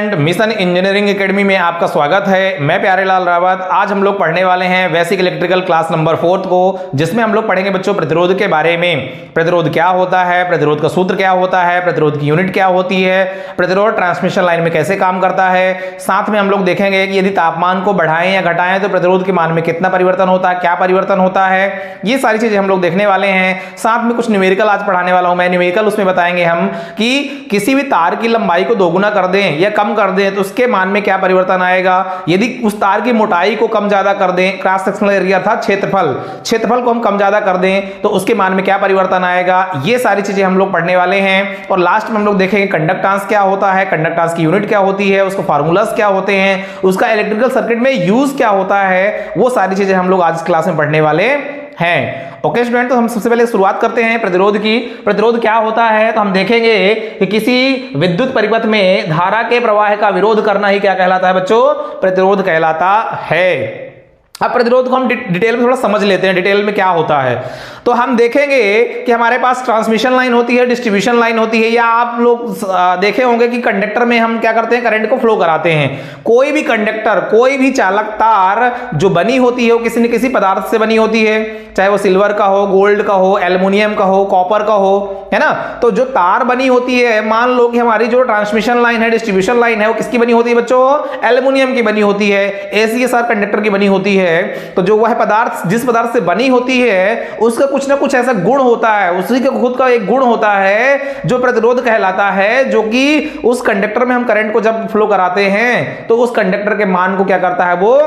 Student, mission engineering academy में आपका स्वागत है। मैं प्यारेलाल रावत। आज हम लोग पढ़ने वाले हैं बेसिक इलेक्ट्रिकल क्लास नंबर 4 को, जिसमें हम लोग पढ़ेंगे बच्चों प्रतिरोध के बारे में। प्रतिरोध क्या होता है, प्रतिरोध का सूत्र क्या होता है, प्रतिरोध की यूनिट क्या होती है, प्रतिरोध ट्रांसमिशन लाइन में कैसे काम करता है। साथ में हम लोग देखेंगे कि यदि तापमान को बढ़ाएं या घटाएं तो प्रतिरोध के मान में कितना परिवर्तन होता है, क्या परिवर्तन होता है, ये सारी चीजें हम लोग देखने वाले हैं। साथ में कुछ न्यूमेरिकल आज पढ़ाने वाला हूं मैं। न्यूमेरिकल उसमें बताएंगे हम कि किसी भी तार की लंबाई को दोगुना कर दें या कम कर दें तो उसके मान में क्या परिवर्तन आएगा। यदि उस तार की मोटाई को कम ज्यादा कर दें, क्रॉस सेक्शनल एरिया था क्षेत्रफल को हम कम ज्यादा कर दें तो उसके मान में क्या परिवर्तन आएगा। ये सारी चीजें हम लोग पढ़ने वाले हैं। और लास्ट में हम लोग देखेंगे कंडक्टेंस क्या होता है, कंडक्टेंस की यूनिट क्या होती है, उसके फार्मूलास क्या होते हैं, उसका इलेक्ट्रिकल सर्किट में यूज क्या होता है। वो सारी चीजें हम लोग आज क्लास में पढ़ने वाले हैं। ओके स्टूडेंट, तो हम सबसे पहले शुरुआत करते हैं प्रतिरोध की। प्रतिरोध क्या होता है तो हम देखेंगे कि किसी विद्युत परिपथ में धारा के प्रवाह का विरोध करना ही क्या कहलाता है बच्चों, प्रतिरोध कहलाता है। अब प्रतिरोध को हम डिटेल में थोड़ा समझ लेते हैं, डिटेल में क्या होता है। तो हम देखेंगे कि हमारे पास ट्रांसमिशन लाइन होती है, डिस्ट्रीब्यूशन लाइन होती है, या आप लोग देखे होंगे कि कंडक्टर में हम क्या करते हैं, करंट को फ्लो कराते हैं। कोई भी कंडक्टर, कोई भी चालक तार जो बनी होती है वो किसी न किसी पदार्थ से बनी होती है, चाहे वो सिल्वर का हो, गोल्ड का हो, एल्युमिनियम का हो, कॉपर का हो, है ना। तो जो तार बनी होती है, मान लो कि हमारी जो ट्रांसमिशन लाइन है, डिस्ट्रीब्यूशन लाइन है, वो किसकी बनी होती है बच्चों, एल्युमिनियम की बनी होती है, ACSR कंडक्टर की बनी होती है। तो जो वह पदार्थ जिस पदार्थ से बनी होती है उसका कुछ ना कुछ ऐसा गुण होता है, उसी के खुद का एक गुण होता है जो प्रतिरोध कहलाता है, जो कि उस कंडक्टर में हम करंट को जब फ्लो कराते हैं तो उस कंडक्टर के मान को क्या करता है, वो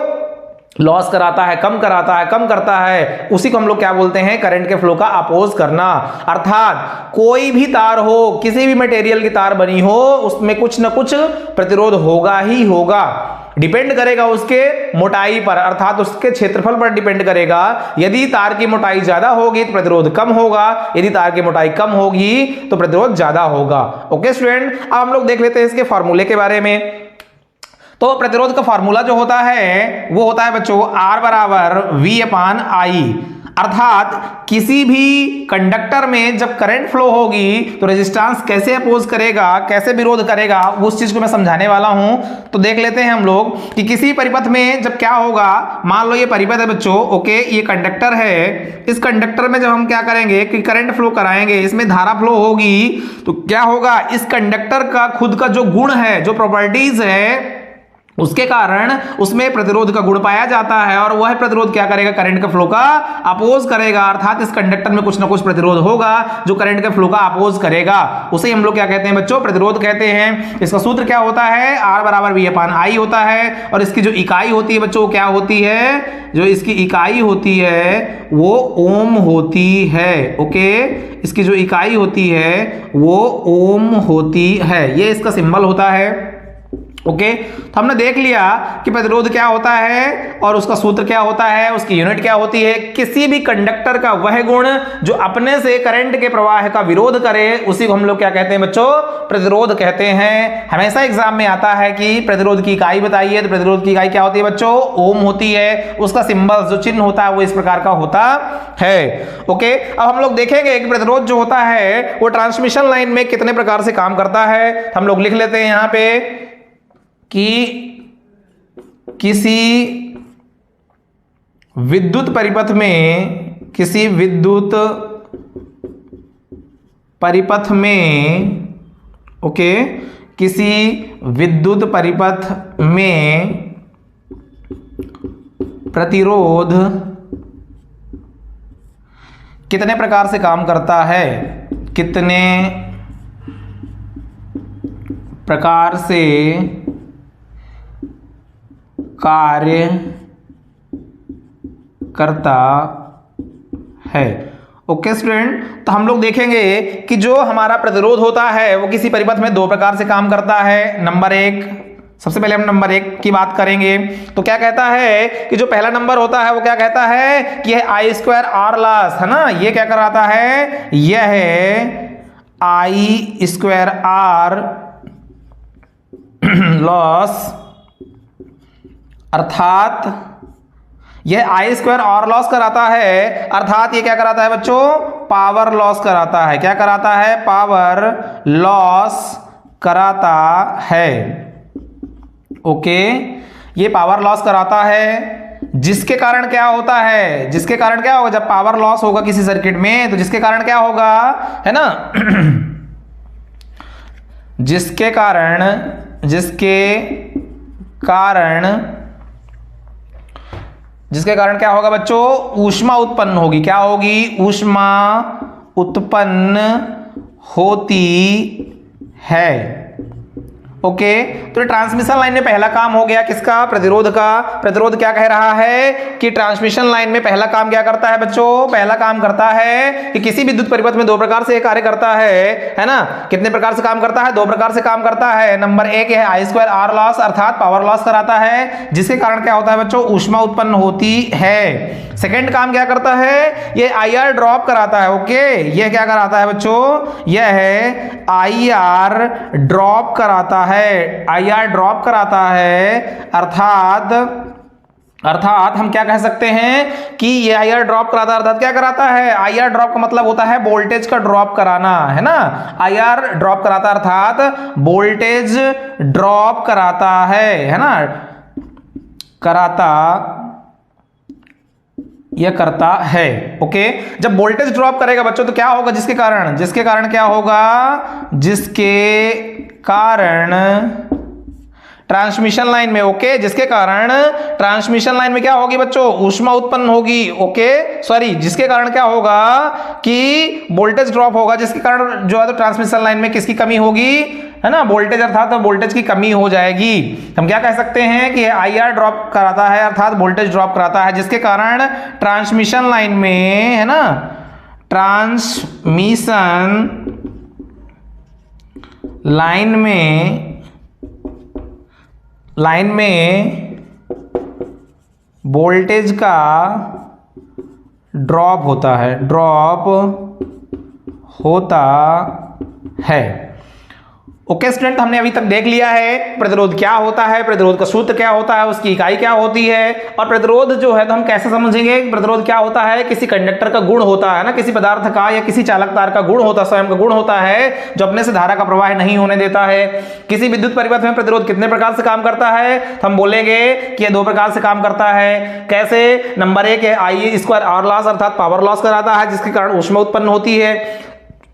लॉस कराता है, कम कराता है, कम करता है। उसी को हम लोग क्या बोलते हैं, करंट के फ्लो का अपोज करना। अर्थात कोई भी तार हो, किसी भी मटेरियल की तार बनी हो, उसमें कुछ ना कुछ प्रतिरोध होगा ही होगा। डिपेंड करेगा उसके मोटाई पर, अर्थात उसके क्षेत्रफल पर डिपेंड करेगा। यदि तार की मोटाई ज्यादा होगी तो प्रतिरोध कम होगा, यदि तार की मोटाई कम होगी तो प्रतिरोध ज्यादा होगा। ओके स्टूडेंट, अब हम लोग देख लेते हैं इसके फॉर्मूले के बारे में। तो प्रतिरोध का फार्मूला जो होता है वो होता है बच्चों R बराबर V/I। अर्थात किसी भी कंडक्टर में जब करंट फ्लो होगी तो रेजिस्टेंस कैसे अपोज करेगा, कैसे विरोध करेगा, उस चीज को मैं समझाने वाला हूं। तो देख लेते हैं हम लोग कि किसी परिपथ में जब क्या होगा, मान लो ये परिपथ है बच्चों, ओके, ये कंडक्टर है। इस कंडक्टर में जब हम क्या करेंगे कि करंट फ्लो कराएंगे, इसमें धारा फ्लो होगी, तो क्या होगा, इस कंडक्टर का खुद का जो गुण है, जो प्रॉपर्टीज है, उसके कारण उसमें प्रतिरोध का गुण पाया जाता है। और वह प्रतिरोध क्या करेगा, करंट के फ्लो का अपोज करेगा। अर्थात इस कंडक्टर में कुछ ना कुछ प्रतिरोध होगा जो करंट के फ्लो का अपोज करेगा। उसे हम लोग क्या कहते हैं बच्चों, प्रतिरोध कहते हैं। इसका सूत्र क्या होता है, R बराबर V/I होता है। और इसकी जो इकाई होती है बच्चों क्या होती है, जो इसकी इकाई होती है वो ओम होती है। ओके, इसकी जो इकाई होती है वो ओम होती है, ये इसका सिंबल होता है। ओके, तो हमने देख लिया कि प्रतिरोध क्या होता है और उसका सूत्र क्या होता है, उसकी यूनिट क्या होती है। किसी भी कंडक्टर का वह गुण जो अपने से करंट के प्रवाह का विरोध करे, उसी को हम लोग क्या कहते हैं बच्चों, प्रतिरोध कहते हैं। हमेशा एग्जाम में आता है कि प्रतिरोध की इकाई बताइए, तो प्रतिरोध की इकाई क्या होती है बच्चों, ओम होती है। उसका सिंबल जो चिन्ह होता है वो इस प्रकार का होता है। ओके, अब हम लोग देखेंगे कि प्रतिरोध जो होता है वो ट्रांसमिशन लाइन में कितने प्रकार से काम करता है। हम लोग लिख लेते हैं यहां पे कि किसी विद्युत परिपथ में, किसी विद्युत परिपथ में, ओके, किसी विद्युत परिपथ में प्रतिरोध कितने प्रकार से काम करता है, कितने प्रकार से कार्य करता है। ओके स्टूडेंट, तो हम लोग देखेंगे कि जो हमारा प्रतिरोध होता है वो किसी परिपथ में दो प्रकार से काम करता है। नंबर एक, सबसे पहले हम नंबर एक की बात करेंगे। तो क्या कहता है कि जो पहला नंबर होता है वो क्या कहता है कि I² लॉस है ना, ये क्या कराता है, यह है I² लॉस। अर्थात यह I² लॉस कराता है, अर्थात ये क्या कराता है बच्चों, पावर लॉस कराता है। क्या कराता है, पावर लॉस कराता है। ओके, ये पावर लॉस कराता है, जिसके कारण क्या होता है, जिसके कारण क्या होगा, जब पावर लॉस होगा किसी सर्किट में तो जिसके कारण क्या होगा, है ना जिसके कारण क्या होगा बच्चों, ऊष्मा उत्पन्न होगी। क्या होगी, ऊष्मा उत्पन्न होती है। ओके, तो ट्रांसमिशन लाइन में पहला काम हो गया किसका, प्रतिरोध का। प्रतिरोध क्या कह रहा है कि ट्रांसमिशन लाइन में पहला काम क्या करता है बच्चों, पहला काम करता है कि किसी विद्युत परिपथ में दो प्रकार से कार्य करता है ना। कितने प्रकार से काम करता है, दो प्रकार से काम करता है। नंबर एक है I2R लॉस, अर्थात पावर लॉस कराता है, जिसके कारण क्या होता है बच्चों, ऊष्मा उत्पन्न होती है। सेकेंड काम क्या करता है, ये IR ड्रॉप कराता है। ओके, ये क्या कराता है बच्चों, यह है IR ड्रॉप कराता है, IR ड्रॉप कराता है। अर्थात हम क्या कह सकते हैं कि ये IR ड्रॉप कराता है, अर्थात क्या कराता है, IR ड्रॉप का मतलब होता है वोल्टेज का ड्रॉप कराना, है ना। IR ड्रॉप कराता है अर्थात वोल्टेज ड्रॉप कराता है ना, यह करता है। ओके, जब वोल्टेज ड्रॉप करेगा बच्चों तो क्या होगा, जिसके कारण क्या होगा, जिसके कारण ट्रांसमिशन लाइन में, ओके, जिसके कारण ट्रांसमिशन लाइन में क्या होगी बच्चों, ऊष्मा उत्पन्न होगी। ओके, सॉरी, जिसके कारण क्या होगा कि वोल्टेज ड्रॉप होगा, जिसके कारण जो है तो ट्रांसमिशन लाइन में किसकी कमी होगी, है ना, वोल्टेज, अर्थात वोल्टेज की कमी हो जाएगी। हम क्या कह सकते हैं कि IR ड्रॉप कराता है, अर्थात वोल्टेज ड्रॉप कराता है, जिसके कारण ट्रांसमिशन लाइन में, है ना, ट्रांसमिशन लाइन में वोल्टेज का ड्रॉप होता है। ओके स्टूडेंट, हमने अभी तक देख लिया है प्रतिरोध क्या होता है, प्रतिरोध का सूत्र क्या होता है, उसकी इकाई क्या होती है, और प्रतिरोध जो है तो हम कैसे समझेंगे। प्रतिरोध क्या होता है, किसी कंडक्टर का गुण होता है ना, किसी पदार्थ का या किसी चालक तार का गुण होता है, स्वयं का गुण होता है जो अपने से धारा का प्रवाह नहीं होने देता है। किसी विद्युत परिपथ में प्रतिरोध कितने प्रकार से काम करता है, तो हम बोलेंगे कि यह दो प्रकार से काम करता है। कैसे, नंबर एक है I2R लॉस, अर्थात पावर लॉस कराता है, जिसके कारण ऊष्मा उत्पन्न होती है।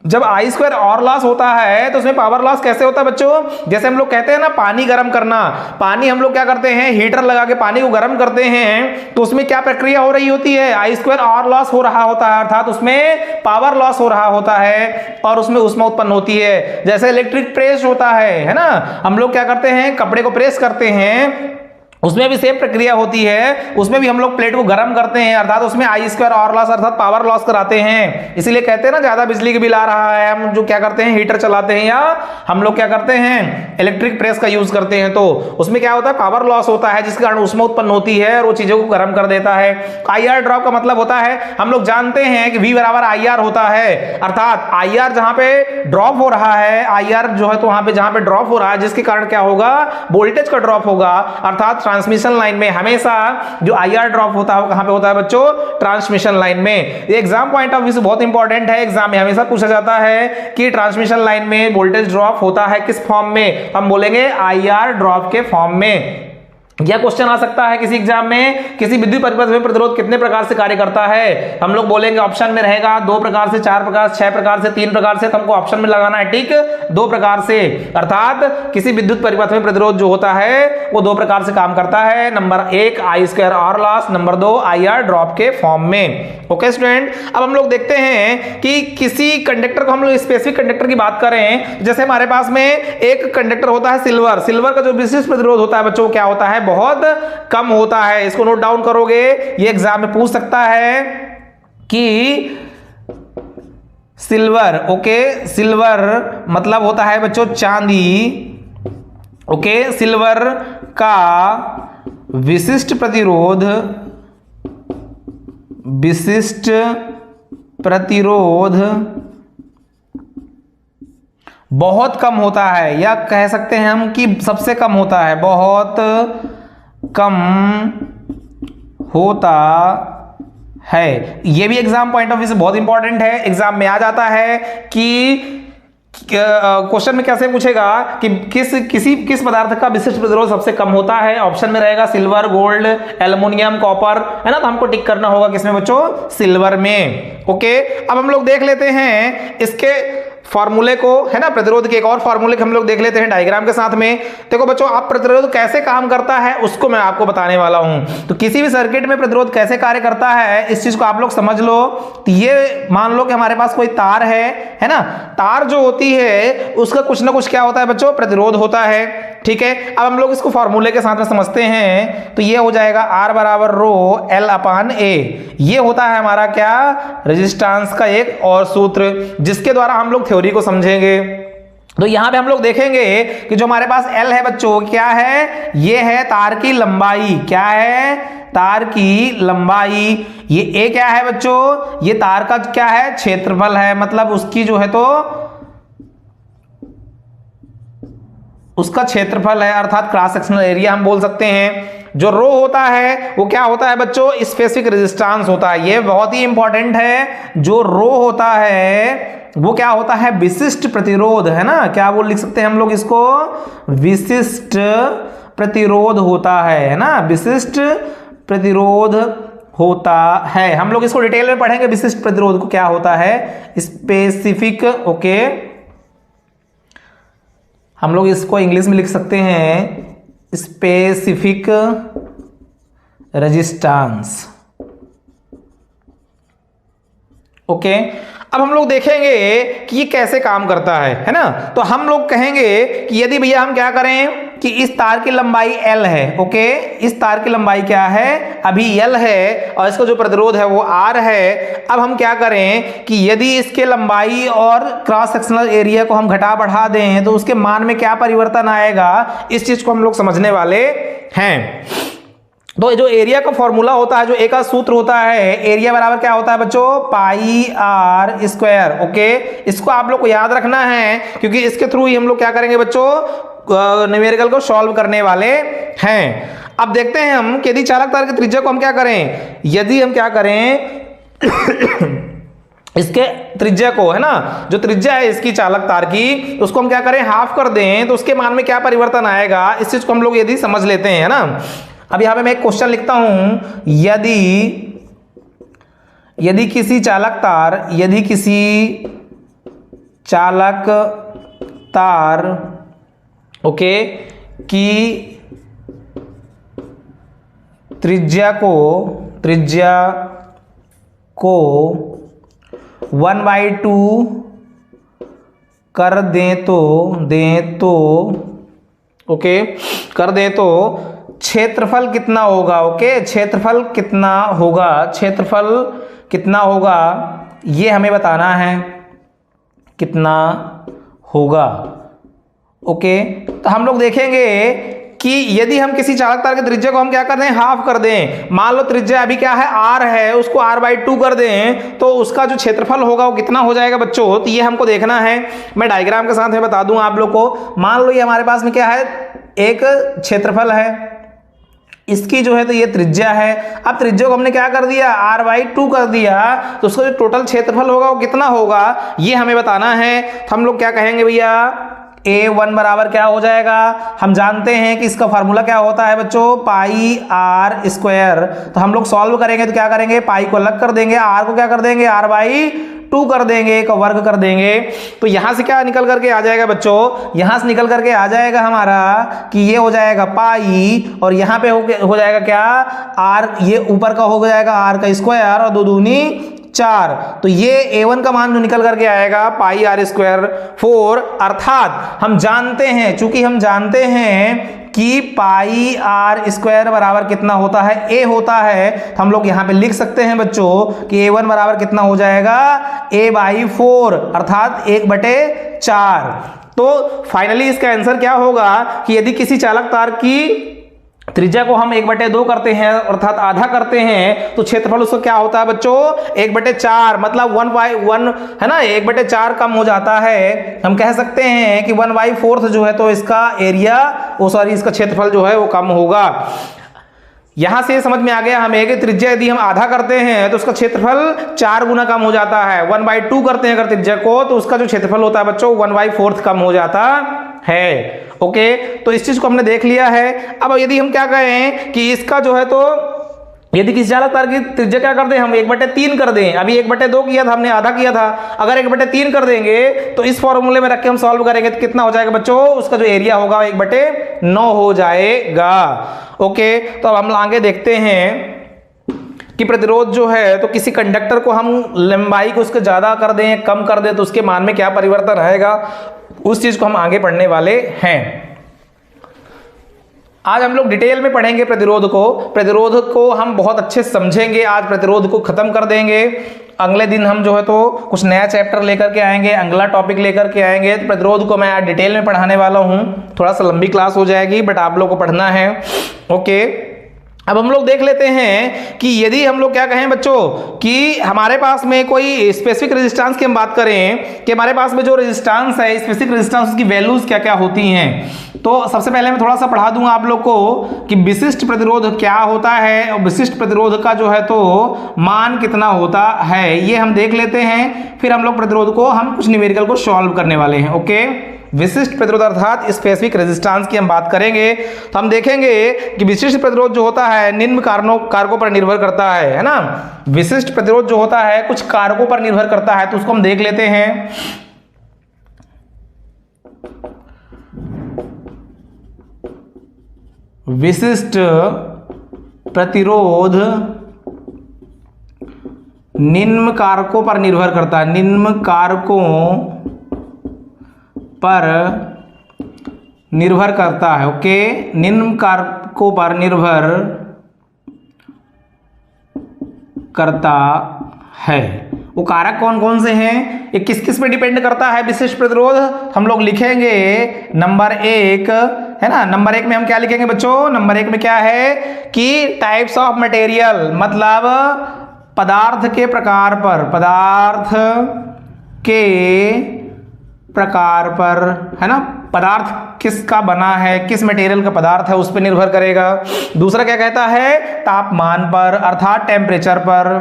जब I2R लॉस होता है तो उसमें पावर लॉस कैसे होता है बच्चों, जैसे हम लोग कहते हैं ना पानी गर्म करना, पानी हम लोग क्या करते हैं, हीटर लगा के पानी को गर्म करते हैं, तो उसमें क्या प्रक्रिया हो रही होती है, I2R लॉस हो रहा होता है, अर्थात उसमें पावर लॉस हो रहा होता है और उसमें ऊष्मा उत्पन्न होती है। जैसे इलेक्ट्रिक प्रेस होता है ना, हम लोग क्या करते हैं, कपड़े को प्रेस करते हैं, उसमें भी सेम प्रक्रिया होती है, उसमें भी हम लोग प्लेट को गर्म करते हैं, अर्थात उसमें I2R लॉस अर्थात पावर लॉस कराते हैं। इसीलिए कहते हैं ना ज्यादा बिजली के बिल आ रहा है, हम जो क्या करते हैं, हीटर चलाते हैं या हम लोग क्या करते हैं, इलेक्ट्रिक प्रेस का यूज करते हैं, तो उसमें क्या होता है, पावर लॉस होता है, जिसके कारण ऊष्मा उत्पन्न होती है और वो चीजों को गर्म कर देता है। IR ड्रॉप का मतलब होता है, हम लोग जानते हैं कि V बराबर IR होता है, अर्थात IR जहां पे ड्रॉप हो रहा है, IR जो है तो वहां पे जहां पे ड्रॉप हो रहा है, जिसके कारण क्या होगा, वोल्टेज का ड्रॉप होगा। अर्थात ट्रांसमिशन लाइन में हमेशा जो IR ड्रॉप होता है वो कहां पे होता है बच्चों, ट्रांसमिशन लाइन में। ये एग्जाम पॉइंट ऑफ व्यू से बहुत इंपॉर्टेंट है, एग्जाम में हमेशा पूछा जाता है कि ट्रांसमिशन लाइन में वोल्टेज ड्रॉप होता है किस फॉर्म में, हम बोलेंगे IR ड्रॉप के फॉर्म में। यह क्वेश्चन आ सकता है किसी एग्जाम में, किसी विद्युत परिपथ में प्रतिरोध कितने प्रकार से कार्य करता है, हम लोग बोलेंगे ऑप्शन में रहेगा 2 प्रकार से, 4 प्रकार से, 6 प्रकार से, 3 प्रकार से, तो हमको ऑप्शन में लगाना है ठीक 2 प्रकार से। अर्थात किसी विद्युत परिपथ में प्रतिरोध जो होता है वो 2 प्रकार से काम करता है, number 1 I2R loss, number 2 IR drop के फॉर्म में। ओके स्टूडेंट, अब हम लोग देखते हैं कि किसी कंडक्टर को, हम लोग स्पेसिफिक कंडक्टर की बात करें, जैसे हमारे पास में एक कंडक्टर होता है सिल्वर, सिल्वर का जो विशिष्ट प्रतिरोध होता है बच्चों क्या होता है, बहुत कम होता है। इसको नोट डाउन करोगे, ये एग्जाम में पूछ सकता है कि सिल्वर, ओके, सिल्वर मतलब होता है बच्चों चांदी, ओके, सिल्वर का विशिष्ट प्रतिरोध बहुत कम होता है, या कह सकते हैं हम कि सबसे कम होता है, बहुत कम होता है। यह भी एग्जाम पॉइंट ऑफ व्यू से बहुत इंपॉर्टेंट है, एग्जाम में आ जाता है कि क्वेश्चन में कैसे पूछेगा कि किस पदार्थ का विशिष्ट प्रतिरोध सबसे कम होता है। ऑप्शन में रहेगा सिल्वर, गोल्ड, एल्युमिनियम, कॉपर, है ना। तो हमको टिक करना होगा किसमें बच्चों, सिल्वर में। ओके, अब हम लोग देख लेते हैं इसके फॉर्मूले को, है ना। प्रतिरोध के एक और फॉर्मूले को हम लोग देख लेते हैं डायग्राम के साथ में। देखो बच्चों, अब प्रतिरोध कैसे काम करता है उसको मैं आपको बताने वाला हूं। तो किसी भी सर्किट में प्रतिरोध कैसे कार्य करता है इस चीज को आप लोग समझ लो। तो ये मान लो कि हमारे पास कोई तार है ना। तार जो होती है उसका कुछ ना कुछ क्या होता है बच्चों, प्रतिरोध होता है। ठीक है, अब हम लोग इसको फॉर्मूले के साथ में समझते हैं। तो ये हो जाएगा R बराबर रो L अपान A। ये होता है हमारा क्या, रेजिस्टेंस का एक और सूत्र, जिसके द्वारा हम लोग थ्योरी को समझेंगे। तो यहां पे हम लोग देखेंगे कि जो हमारे पास L है बच्चों, क्या है, ये है तार की लंबाई। क्या है, तार की लंबाई। ये A क्या है बच्चों, ये तार का क्या है, क्षेत्रफल है। मतलब उसकी जो है तो उसका क्षेत्रफल है, अर्थात क्रॉस सेक्शनल एरिया हम बोल सकते हैं। जो रो होता है वो क्या होता है बच्चों, स्पेसिफिक रेजिस्टेंस होता है। ये बहुत ही इंपॉर्टेंट है। जो रो होता है वो क्या होता है, विशिष्ट प्रतिरोध, है ना। क्या बोल लिख सकते हैं हम लोग इसको, विशिष्ट प्रतिरोध होता है ना। विशिष्ट प्रतिरोध होता है। हम लोग इसको डिटेल में पढ़ेंगे, विशिष्ट प्रतिरोध को क्या होता है, स्पेसिफिक। ओके, हम लोग इसको इंग्लिश में लिख सकते हैं स्पेसिफिक रेजिस्टेंस। ओके, अब हम लोग देखेंगे कि ये कैसे काम करता है ना। तो हम लोग कहेंगे कि यदि भैया हम क्या करें कि इस तार की लंबाई L है। ओके, इस तार की लंबाई क्या है, अभी L है, और इसका जो प्रतिरोध है वो R है। अब हम क्या करें कि यदि इसके लंबाई और क्रॉस सेक्शनल एरिया को हम घटा बढ़ा दें तो उसके मान में क्या परिवर्तन आएगा, इस चीज को हम लोग समझने वाले हैं। तो जो एरिया का फॉर्मूला होता है, जो ए का सूत्र होता है, एरिया बराबर क्या होता है बच्चों, पाई आर स्क्वायर। ओके, इसको आप लोग को याद रखना है क्योंकि इसके थ्रू ही हम लोग क्या करेंगे बच्चों, न्यूमेरिकल को सॉल्व करने वाले हैं। अब देखते हैं हम कि यदि चालक तार की त्रिज्या को हम क्या करें, यदि हम क्या करें इसके त्रिज्या को, है ना, जो त्रिज्या है इसकी चालक तार की, उसको हम क्या करें, हाफ कर दें तो उसके मान में क्या परिवर्तन आएगा, इस चीज को हम लोग यदि समझ लेते हैं, है ना। अब यहां पे मैं एक क्वेश्चन लिखता हूं, यदि किसी चालक तार ओके की त्रिज्या को 1/2 कर दें तो क्षेत्रफल कितना होगा। ओके, क्षेत्रफल कितना होगा ये हमें बताना है, कितना होगा। ओके, तो हम लोग देखेंगे कि यदि हम किसी चालक तार की त्रिज्या को हम क्या कर दें, हाफ कर दें। मान लो त्रिज्या अभी क्या है, r है, उसको r/2 कर दें तो उसका जो क्षेत्रफल होगा वो कितना हो जाएगा बच्चों, तो ये हमको देखना है। मैं डायग्राम के साथ में बता दूं आप लोग को। मान लो ये हमारे पास में क्या है, एक क्षेत्रफल है, इसकी जो है तो ये त्रिज्या है। अब त्रिज्या को हमने क्या कर दिया, r/2 कर दिया, तो उसका जो टोटल क्षेत्रफल होगा वो कितना होगा ये हमें बताना है। तो हम लोग क्या कहेंगे भैया, A1 बराबर क्या हो जाएगा, हम जानते हैं कि इसका फार्मूला क्या होता है बच्चों, पाई आर स्क्वायर। तो हम लोग सॉल्व करेंगे तो क्या करेंगे, पाई को अलग कर देंगे, आर को क्या कर देंगे, r/2 कर देंगे, का वर्ग कर देंगे। तो यहां से क्या निकल करके आ जाएगा बच्चों, यहां से निकल करके आ जाएगा हमारा कि ये हो जाएगा पाई, और यहां पे हो जाएगा क्या, आर, ये ऊपर का हो जाएगा आर का स्क्वायर और 2 दूनी 4। तो ये A1 का मान जो निकल करके आएगा पाई आर स्क्वायर 4, अर्थात हम जानते हैं, चूंकि हम जानते हैं कि पाई आर स्क्वायर बराबर कितना होता है, A होता है, तो हम लोग यहां पे लिख सकते हैं बच्चों कि A1 बराबर कितना हो जाएगा, A/4, अर्थात 1/4। तो फाइनली इसका आंसर क्या होगा कि यदि किसी चालक तार की त्रिज्या को हम 1/2 करते हैं, अर्थात आधा करते हैं, तो क्षेत्रफल उसका क्या होता है बच्चों, 1/4, मतलब 1/1 है ना, 1/4 कम हो जाता है। हम कह सकते हैं कि 1/4 जो है तो इसका एरिया, इसका क्षेत्रफल जो है वो कम होगा। यहां से समझ में आ गया हमें कि त्रिज्या यदि हम आधा करते हैं तो उसका क्षेत्रफल 4 गुना कम हो जाता है। 1/2 करते हैं अगर त्रिज्या को तो उसका जो क्षेत्रफल होता है बच्चों 1/4 कम हो जाता है। ओके, तो इस चीज को हमने देख लिया है। अब यदि हम क्या कहें कि इसका जो है तो यदि किसी चालक तार की त्रिज्या क्या कर दें हम 1/3 कर दें। अभी 1/2 किया था हमने, आधा किया था, अगर 1/3 कर देंगे तो इस फॉर्मूले में रख के हम सॉल्व करेंगे तो कितना हो जाएगा बच्चों, उसका जो एरिया होगा 1/9 हो जाएगा। ओके, तो अब हम आगे देखते हैं कि प्रतिरोध जो है तो किसी कंडक्टर को हम लंबाई को उसके ज्यादा कर दें कम कर दें तो उसके मान में क्या परिवर्तन आएगा, उस चीज को हम आगे पढ़ने वाले हैं। आज हम लोग डिटेल में पढ़ेंगे प्रतिरोध को हम बहुत अच्छे से समझेंगे। आज प्रतिरोध को खत्म कर देंगे, अगले दिन हम जो है तो कुछ नया चैप्टर लेकर के आएंगे, अगला टॉपिक लेकर के आएंगे। तो प्रतिरोध को मैं आज डिटेल में पढ़ाने वाला हूं। थोड़ा सा लंबी क्लास हो जाएगी बट आप लोग को पढ़ना है। ओके, अब हम लोग देख लेते हैं कि यदि हम लोग क्या कहें बच्चों कि हमारे पास में कोई स्पेसिफिक रेजिस्टेंस की हम बात करें कि हमारे पास में जो रेजिस्टेंस है स्पेसिफिक रेजिस्टेंस की वैल्यूज क्या क्या होती हैं, तो सबसे पहले मैं थोड़ा सा पढ़ा दूंगा आप लोग को कि विशिष्ट प्रतिरोध क्या होता है और विशिष्ट प्रतिरोध का जो है तो मान कितना होता है, ये हम देख लेते हैं। फिर हम लोग प्रतिरोध को हम कुछ न्यूमेरिकल को सॉल्व करने वाले हैं। ओके, विशिष्ट प्रतिरोध अर्थात स्पेसिफिक रेजिस्टेंस की हम बात करेंगे तो हम देखेंगे कि विशिष्ट प्रतिरोध जो होता है निम्न कारकों पर निर्भर करता है ना। विशिष्ट प्रतिरोध जो होता है कुछ कारकों पर निर्भर करता है, तो उसको हम देख लेते हैं। विशिष्ट प्रतिरोध निम्न कारकों पर निर्भर करता है, निम्न कारकों पर निर्भर करता है। ओके, निम्न कारकों पर निर्भर करता है। वो कारक कौन कौन से हैं, ये किस किस पे डिपेंड करता है विशिष्ट प्रतिरोध, हम लोग लिखेंगे नंबर 1 है ना। नंबर 1 में हम क्या लिखेंगे बच्चों, नंबर 1 में क्या है कि टाइप्स ऑफ मटेरियल, मतलब पदार्थ के प्रकार पर, पदार्थ के प्रकार पर है ना, पदार्थ किसका बना है, किस मटेरियल का पदार्थ है उस पर निर्भर करेगा। दूसरा क्या कहता है, तापमान पर अर्थात टेम्परेचर पर,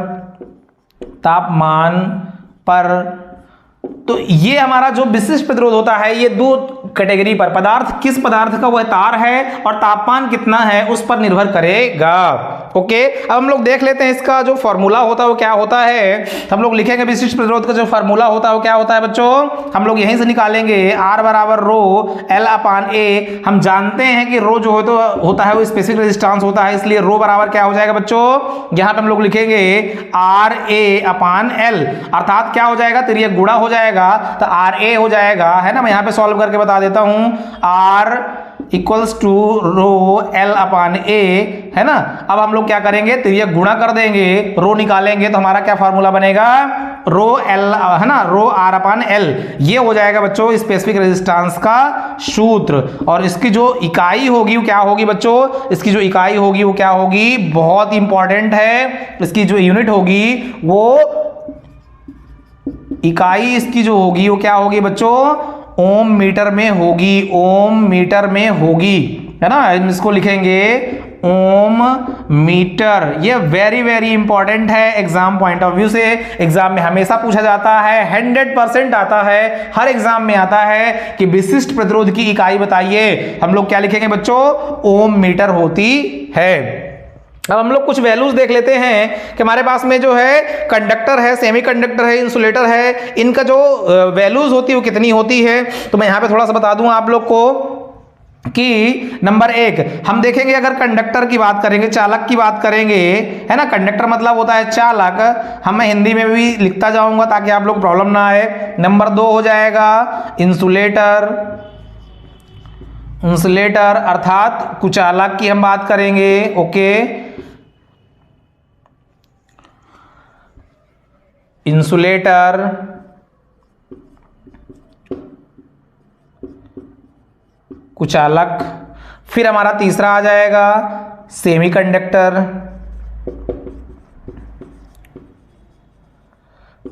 तापमान पर। तो ये हमारा जो विशिष्ट प्रतिरोध होता है ये दो कैटेगरी पर, पदार्थ किस पदार्थ का वह तार है और तापमान कितना है उस पर निर्भर करेगा। ओके, अब हम लोग देख लेते हैं इसका जो फॉर्मूला होता है वो क्या होता है। हम लोग लिखेंगे विशिष्ट प्रतिरोध का जो फॉर्मूला होता है वो क्या होता है बच्चों, हम लोग यहीं से निकालेंगे। R बराबर रो L/A। हम जानते हैं कि रो जो हो तो होता है वो स्पेसिफिक रेजिस्टेंस होता है, इसलिए रो बराबर क्या हो जाएगा बच्चों, यहां पे हम लोग लिखेंगे RA/L, अर्थात क्या हो जाएगा, तिर्यक गुणा हो जाएगा तो RA हो जाएगा है ना। मैं यहां पे सॉल्व करके बता देता हूं, R equals to row L/A है ना। अब हम लोग क्या करेंगे, तिर्यक गुणा कर देंगे, रो निकालेंगे तो हमारा क्या फॉर्मूला बनेगा, रो L है ना, रो R/L। ये हो जाएगा बच्चों स्पेसिफिक रेजिस्टेंस का सूत्र। और इसकी जो इकाई होगी वो क्या होगी बच्चों, इसकी जो इकाई होगी वो क्या होगी, बहुत इंपॉर्टेंट है, इसकी जो यूनिट होगी वो इकाई इसकी जो होगी वो क्या होगी बच्चों, ओम मीटर में होगी, ओम मीटर में होगी है ना। हम इसको लिखेंगे ओम मीटर। ये वेरी वेरी इंपॉर्टेंट है एग्जाम पॉइंट ऑफ व्यू से, एग्जाम में हमेशा पूछा जाता है, 100% आता है, हर एग्जाम में आता है कि विशिष्ट प्रतिरोध की इकाई बताइए। हम लोग क्या लिखेंगे बच्चों, ओम मीटर होती है। अब हम लोग कुछ वैल्यूज देख लेते हैं कि हमारे पास में जो है कंडक्टर है, सेमीकंडक्टर है, इंसुलेटर है, इनका जो वैल्यूज होती है वो कितनी होती है। तो मैं यहां पे थोड़ा सा बता दूं आप लोग को कि नंबर 1 हम देखेंगे, अगर कंडक्टर की बात करेंगे, चालक की बात करेंगे है ना, कंडक्टर मतलब होता है चालक, हम मैं हिंदी में भी लिखता जाऊंगा ताकि आप लोग प्रॉब्लम ना आए। नंबर 2 हो जाएगा इंसुलेटर, इंसुलेटर अर्थात कुचालक की हम बात करेंगे। ओके, इंसुलेटर, कुचालक। फिर हमारा तीसरा आ जाएगा सेमीकंडक्टर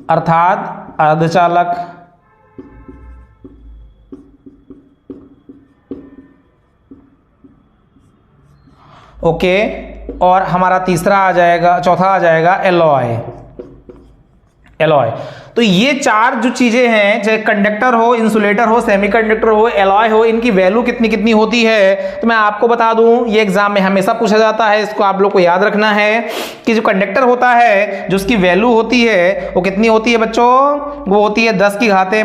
अर्थात अर्धचालक। ओके, और हमारा तीसरा आ जाएगा, चौथा आ जाएगा एलॉय। एलॉय। तो ये चार जो चीजें हैं, चाहे कंडक्टर हो, इंसुलेटर हो, सेमीकंडक्टर हो, एलॉय हो, इनकी वैल्यू कितनी कितनी होती है तो मैं आपको बता दूं, ये एग्जाम में हमेशा पूछा जाता है। इसको आप लोग को याद रखना है कि जो कंडक्टर होता है, जो उसकी वैल्यू होती है वो कितनी होती है बच्चों, वो होती है 10 की घाते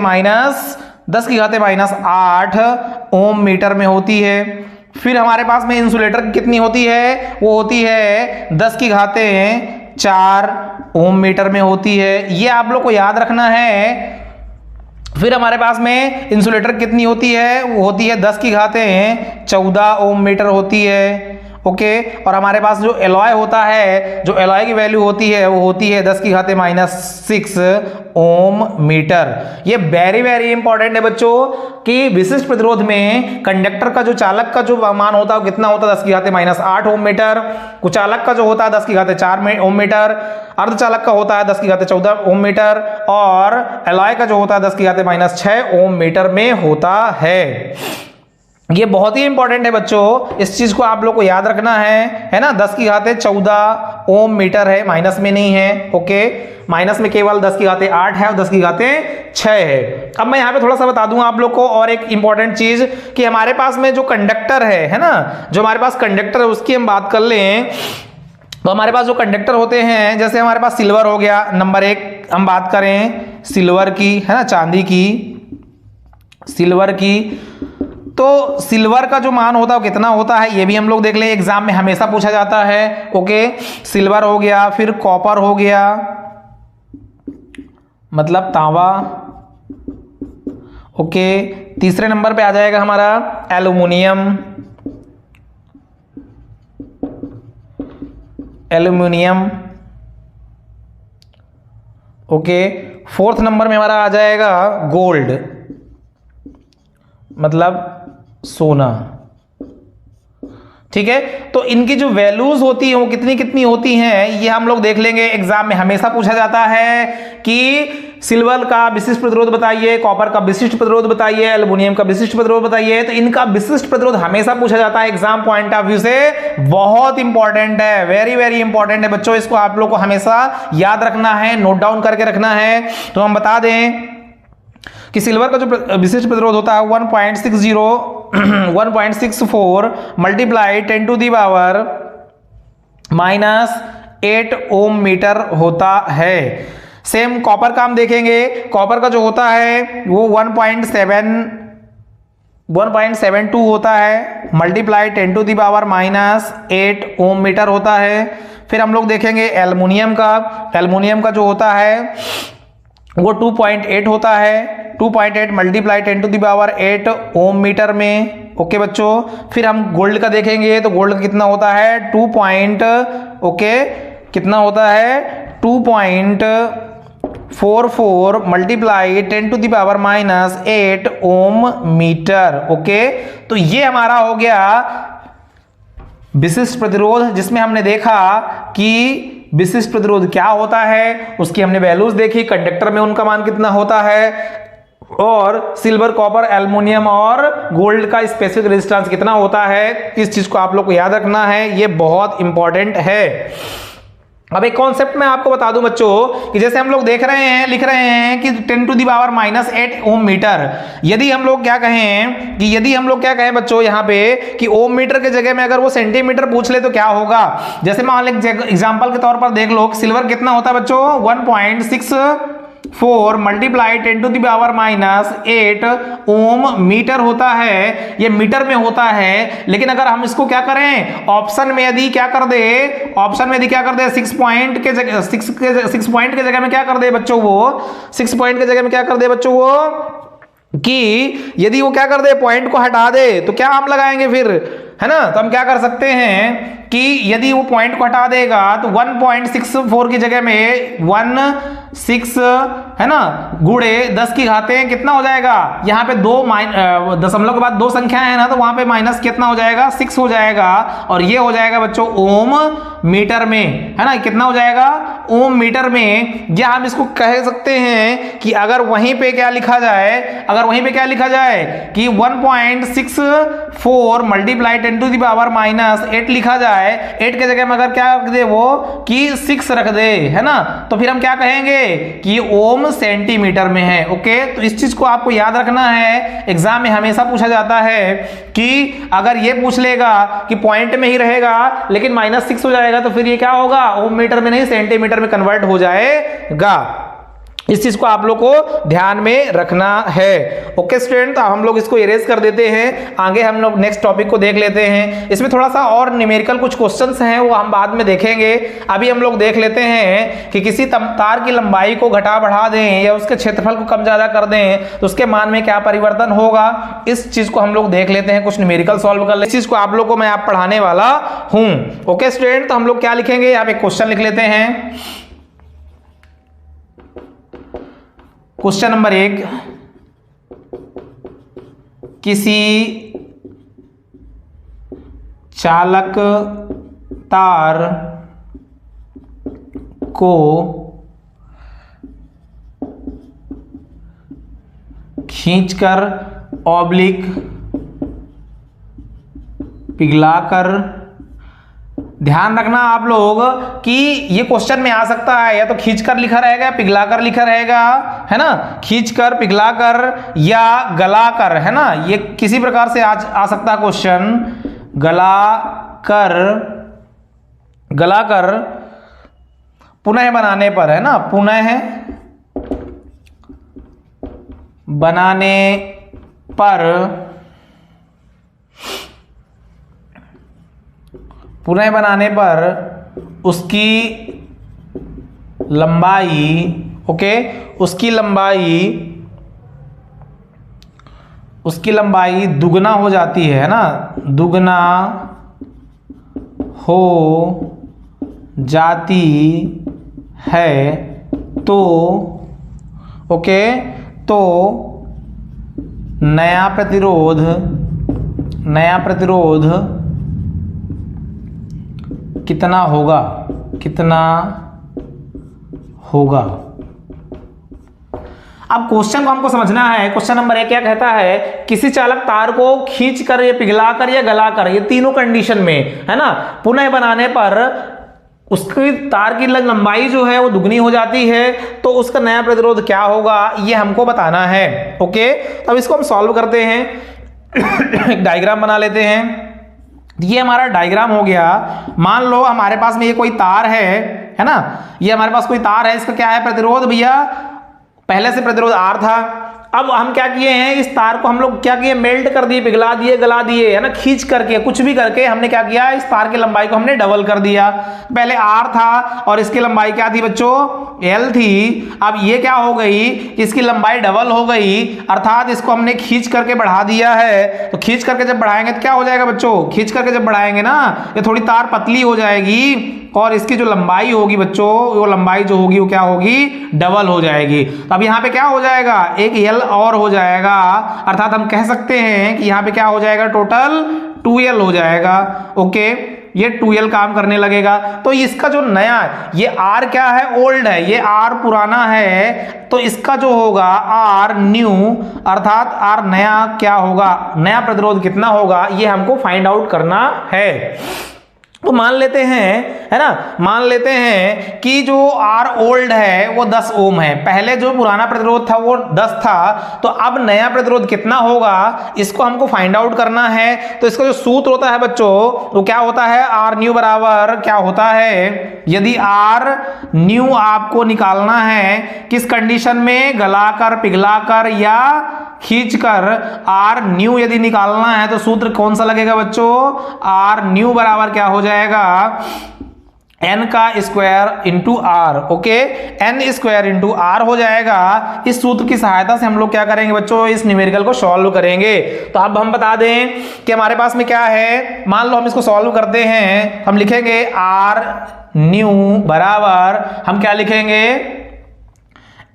माइनस 8 ओम मीटर में होती है। फिर हमारे पास में इंसुलेटर कितनी होती है, वो होती है 10 की घाते 4 ओम मीटर में होती है। ये आप लोग को याद रखना है। फिर हमारे पास में इंसुलेटर कितनी होती है, वो होती है 10 की घाते 14 ओम मीटर होती है। ओके। और हमारे पास जो एलॉय होता है, जो एलॉय की वैल्यू होती है वो होती है 10 की घाते -6 ओम मीटर। ये वेरी वेरी इंपॉर्टेंट है बच्चों कि विशिष्ट प्रतिरोध में कंडक्टर का जो चालक का जो मान होता है वो कितना होता है, 10 की घाते -8 ओम मीटर। कुचालक का जो होता है 10 की घाते 4 ओम मीटर। अर्धचालक का होता है 10 की घाते 14 ओम मीटर। और एलॉय का जो होता है 10 की घाते -6 ओम मीटर में होता है। ये बहुत ही इंपॉर्टेंट है बच्चों, इस चीज को आप लोग को याद रखना है ना। 10 की घाते 14 ओम मीटर है, माइनस में नहीं है। ओके। माइनस में केवल 10 की घाते 8 है और 10 की घाते 6 है। अब मैं यहाँ पे थोड़ा सा बता दूं आप लोग को और एक इंपॉर्टेंट चीज कि हमारे पास में जो कंडक्टर है ना, जो हमारे पास कंडक्टर है उसकी हम बात कर लें तो हमारे पास जो कंडक्टर होते हैं, जैसे हमारे पास सिल्वर हो गया, नंबर 1 हम बात करें सिल्वर की, है ना, चांदी की, सिल्वर की। तो सिल्वर का जो मान होता है वो कितना होता है ये भी हम लोग देख लें, एग्जाम में हमेशा पूछा जाता है। ओके। सिल्वर हो गया, फिर कॉपर हो गया मतलब तांबा। ओके। तीसरे नंबर पे आ जाएगा हमारा एल्युमिनियम। ओके। फोर्थ नंबर में हमारा आ जाएगा गोल्ड मतलब सोना। ठीक है। तो इनकी जो वैल्यूज होती है वो कितनी कितनी होती हैं ये हम लोग देख लेंगे। एग्जाम में हमेशा पूछा जाता है कि सिल्वर का विशिष्ट प्रतिरोध बताइए, कॉपर का विशिष्ट प्रतिरोध बताइए, एल्युमिनियम का विशिष्ट प्रतिरोध बताइए। तो इनका विशिष्ट प्रतिरोध हमेशा पूछा जाता है एग्जाम पॉइंट ऑफ व्यू से। बहुत इंपॉर्टेंट है, वेरी वेरी इंपॉर्टेंट है बच्चों, इसको आप लोग को हमेशा याद रखना है, नोट डाउन करके रखना है। तो हम बता दें कि सिल्वर का जो विशिष्ट प्रतिरोध होता है 1.64 multiply 10 to the power -8 ohm metre होता है। सेम कॉपर का हम देखेंगे, कॉपर का जो होता है वो 1.72 होता है multiply 10 to the power -8 ohm metre होता है। फिर हम लोग देखेंगे एल्युमिनियम का जो होता है वो 2.8 होता है, 2.8 multiply 10 to the power 8 ohm metre में। ओके बच्चों। फिर हम गोल्ड का देखेंगे तो गोल्ड का कितना होता है 2.44 multiply 10 to the power -8 ohm metre. Okay. तो ये हमारा हो गया विशिष्ट प्रतिरोध, जिसमें हमने देखा कि विशिष्ट प्रतिरोध क्या होता है, उसकी हमने वैल्यूज देखी, कंडक्टर में उनका मान कितना होता है, और सिल्वर, कॉपर, एल्युमिनियम और गोल्ड का स्पेसिफिक रेजिस्टेंस कितना होता है। इस चीज को आप लोग को याद रखना है, ये बहुत इंपॉर्टेंट है। अब एक कॉन्सेप्ट मैं आपको बता दूं बच्चों कि जैसे हम लोग लिख रहे हैं कि 10 to the power -8 ohm metre. यदि हम लोग क्या कहें बच्चों यहाँ पे कि ओम मीटर के जगह में अगर वो सेंटीमीटर पूछ ले तो क्या होगा। जैसे मान लो एग्जांपल के तौर पर देख लो, सिल्वर कितना होता है बच्चों 1.64 multiply 10 to the power -8 ohm metre होता है। ये मीटर में होता है, लेकिन अगर हम इसको क्या करें, ऑप्शन में यदि क्या कर दे 6 पॉइंट के जगह 6 पॉइंट के जगह में क्या कर दे बच्चों, वो 6 पॉइंट के जगह में क्या कर दे बच्चों, वो कि यदि वो क्या कर दे पॉइंट को हटा दे तो क्या हम लगाएंगे फिर, है ना। तो हम क्या कर सकते हैं कि यदि वो पॉइंट को हटा देगा तो 1.64 की जगह में 16 है ना गुणे 10 की घाते कितना हो जाएगा, यहाँ पे दशमलव के बाद 2 संख्या है ना, तो वहां पे माइनस कितना हो जाएगा 6 हो जाएगा, और ये हो जाएगा बच्चों ओम मीटर में, है ना। कितना हो जाएगा ओम मीटर में। या हम इसको कह सकते हैं कि अगर वहीं पे क्या लिखा जाए कि 1.64 मल्टीप्लाई 10 टू दी पावर -8 लिखा जाए जाए, 8 के जगह में अगर क्या रख दे वो कि 6 रख दे, है ना, तो फिर हम क्या कहेंगे कि ओम सेंटीमीटर में है। ओके, तो इस चीज को आपको याद रखना है, एग्जाम में हमेशा पूछा जाता है कि अगर ये पूछ लेगा कि पॉइंट में ही रहेगा लेकिन -6 हो जाएगा तो फिर ये क्या होगा, ओम मीटर में नहीं सेंटीमीटर में कन्वर्ट हो जाएगा। इस चीज को आप लोग को ध्यान में रखना है। ओके स्टूडेंट, तो हम लोग इसको इरेज कर देते हैं, आगे हम लोग नेक्स्ट टॉपिक को देख लेते हैं। इसमें थोड़ा सा और न्यूमेरिकल कुछ क्वेश्चंस हैं, वो हम बाद में देखेंगे। अभी हम लोग देख लेते हैं कि किसी तार की लंबाई को घटा बढ़ा दें या उसके क्षेत्रफल को कम ज्यादा कर दें तो उसके मान में क्या परिवर्तन होगा, इस चीज को हम लोग देख लेते हैं, कुछ न्यूमेरिकल सॉल्व कर लेते हैं। इस चीज को आप लोग को मैं आप पढ़ाने वाला हूं। ओके स्टूडेंट, तो हम लोग क्या लिखेंगे, आप एक क्वेश्चन लिख लेते हैं। क्वेश्चन नंबर 1, किसी चालक तार को खींचकर ऑब्लिक पिघलाकर, ध्यान रखना आप लोग कि ये क्वेश्चन में आ सकता है या तो खींचकर लिखा रहेगा या पिघलाकर लिखा रहेगा, है ना, खींचकर, पिघलाकर या गलाकर, है ना, ये किसी प्रकार से आ सकता है क्वेश्चन। गलाकर पुनः बनाने पर, है ना, पुनः बनाने पर, पुनः बनाने पर उसकी लंबाई, ओके, उसकी लंबाई दुगना हो जाती है ना, दुगना हो जाती है तो, ओके, तो नया प्रतिरोध कितना होगा। अब क्वेश्चन को हमको समझना है। क्वेश्चन नंबर 1 क्या कहता है, किसी चालक तार को खींचकर या पिघलाकर या गलाकर, ये तीनों कंडीशन में, है ना, पुनः बनाने पर उसकी तार की लंबाई जो है वो दुगनी हो जाती है तो उसका नया प्रतिरोध क्या होगा, ये हमको बताना है। ओके, तो अब इसको हम सॉल्व करते हैं। एक डायग्राम बना लेते हैं। ये हमारा डायग्राम हो गया। मान लो हमारे पास में ये कोई तार है ना, ये हमारे पास कोई तार है, इसका क्या है प्रतिरोध भैया, पहले से प्रतिरोध R था। अब हम क्या किए हैं, इस तार को हम लोग क्या किए, मेल्ट कर दिए, पिघला दिए, गला दिए, है ना, खींच करके, कुछ भी करके हमने क्या किया, इस तार की लंबाई को हमने डबल कर दिया। पहले R था और इसकी लंबाई क्या थी बच्चों, L थी। अब ये क्या हो गई, इसकी लंबाई डबल हो गई, अर्थात इसको हमने खींच करके बढ़ा दिया है। तो खींच करके जब बढ़ाएंगे तो क्या हो जाएगा बच्चों, खींच करके जब बढ़ाएंगे ना, ये थोड़ी तार पतली हो जाएगी और इसकी जो लंबाई होगी बच्चों, वो लंबाई जो होगी वो क्या होगी, डबल हो जाएगी। तो अब यहाँ पे क्या हो जाएगा, एक L और हो जाएगा, अर्थात हम कह सकते हैं कि यहाँ पे क्या हो जाएगा, टोटल 2L हो जाएगा। ओके, ये 2L काम करने लगेगा। तो इसका जो नया, ये R क्या है, ओल्ड है, ये R पुराना है, तो इसका जो होगा R न्यू, अर्थात R नया क्या होगा, नया प्रतिरोध कितना होगा, ये हमको फाइंड आउट करना है। तो मान लेते हैं, है ना, मान लेते हैं कि जो R ओल्ड है वो 10 ओम है, पहले जो पुराना प्रतिरोध था वो 10 था, तो अब नया प्रतिरोध कितना होगा, इसको हमको फाइंड आउट करना है। तो इसका जो सूत्र होता है बच्चों वो क्या होता है, R न्यू बराबर क्या होता है, यदि R न्यू आपको निकालना है किस कंडीशन में, गलाकर, पिघलाकर या खींचकर, R न्यू यदि निकालना है तो सूत्र कौन सा लगेगा बच्चों, R न्यू बराबर क्या हो जाएगा, n का square into R। Okay, n square into R हो जाएगा। इस सूत्र की सहायता से हम लोग क्या करेंगे बच्चों, इस न्यूमेरिकल को सॉल्व करेंगे। तो अब हम बता दें कि हमारे पास में क्या है, मान लो हम इसको सॉल्व करते हैं, हम लिखेंगे R न्यू बराबर, हम क्या लिखेंगे,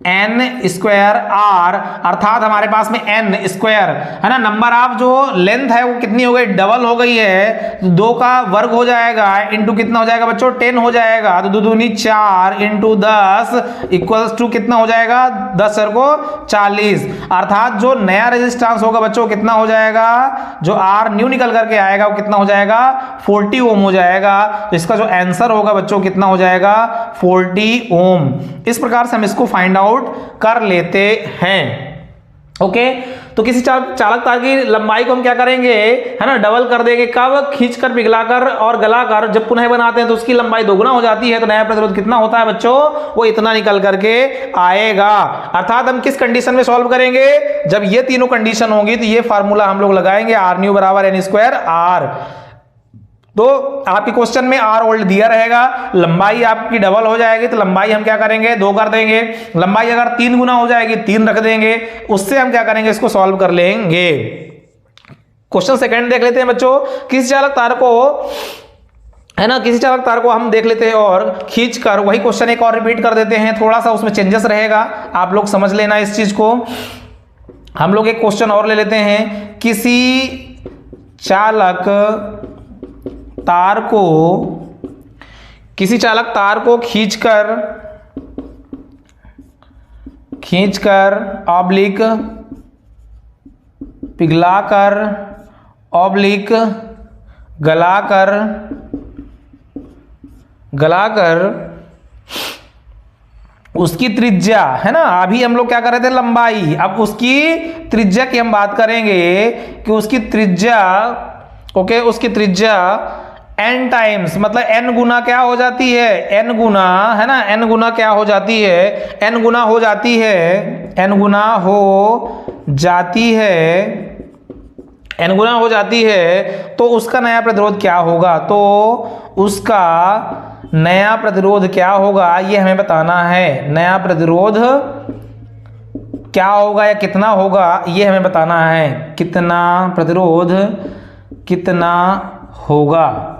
n स्क्वायर r, अर्थात हमारे पास में n स्क्वायर है ना, नंबर ऑफ जो लेंथ है वो कितनी हो गई, डबल हो गई है, 2 का वर्ग हो जाएगा इंटू कितना हो जाएगा बच्चों 10 हो जाएगा, तो 2 दूनी 4 इंटू 10 इक्वल्स टू कितना हो जाएगा 10 को 40, अर्थात जो नया रेजिस्टेंस होगा बच्चों कितना हो जाएगा, जो r न्यू निकल करके आएगा वो कितना हो जाएगा 40 ओम हो जाएगा। तो इसका जो आंसर होगा बच्चों कितना हो जाएगा 40 ओम। इस प्रकार से हम इसको फाइंड आउट कर लेते हैं। ओके, तो किसी चालक तार की लंबाई को हम क्या करेंगे, है ना, डबल कर देंगे, कब, खींचकर पिघलाकर और गलाकर जब पुनः बनाते हैं तो उसकी लंबाई दोगुना हो जाती है, तो नया प्रतिरोध कितना होता है बच्चों, वो इतना निकल करके आएगा। अर्थात हम किस कंडीशन में सॉल्व करेंगे, जब ये तीनों कंडीशन होंगी तो ये फार्मूला हम लोग लगाएंगे, आर न्यू बराबर n स्क्वायर आर। तो आपके क्वेश्चन में आर ओल्ड दिया रहेगा, लंबाई आपकी डबल हो जाएगी तो लंबाई हम क्या करेंगे 2 कर देंगे, लंबाई अगर 3 गुना हो जाएगी 3 रख देंगे, उससे हम क्या करेंगे इसको सॉल्व कर लेंगे। क्वेश्चन सेकंड देख लेते हैं बच्चों, किसी चालक तार को, है ना, किसी चालक तार को हम देख लेते हैं और खींचकर, वही क्वेश्चन एक और रिपीट कर देते हैं, थोड़ा सा उसमें चेंजेस रहेगा, आप लोग समझ लेना इस चीज को। हम लोग एक क्वेश्चन और ले लेते हैं, किसी चालक तार को खींचकर ऑब्लिक पिघलाकर ऑब्लिक गलाकर उसकी त्रिज्या, है ना, अभी हम लोग क्या कर रहे थे लंबाई, अब उसकी त्रिज्या की हम बात करेंगे कि उसकी त्रिज्या, ओके, उसकी त्रिज्या n टाइम्स, मतलब n गुना क्या हो जाती है, n गुना, है ना, n गुना क्या हो जाती है, n गुना हो जाती है, n गुना हो जाती है, तो उसका नया प्रतिरोध क्या होगा, तो उसका नया प्रतिरोध क्या होगा ये हमें बताना है, नया प्रतिरोध क्या होगा या कितना होगा ये हमें बताना है, कितना प्रतिरोध कितना होगा।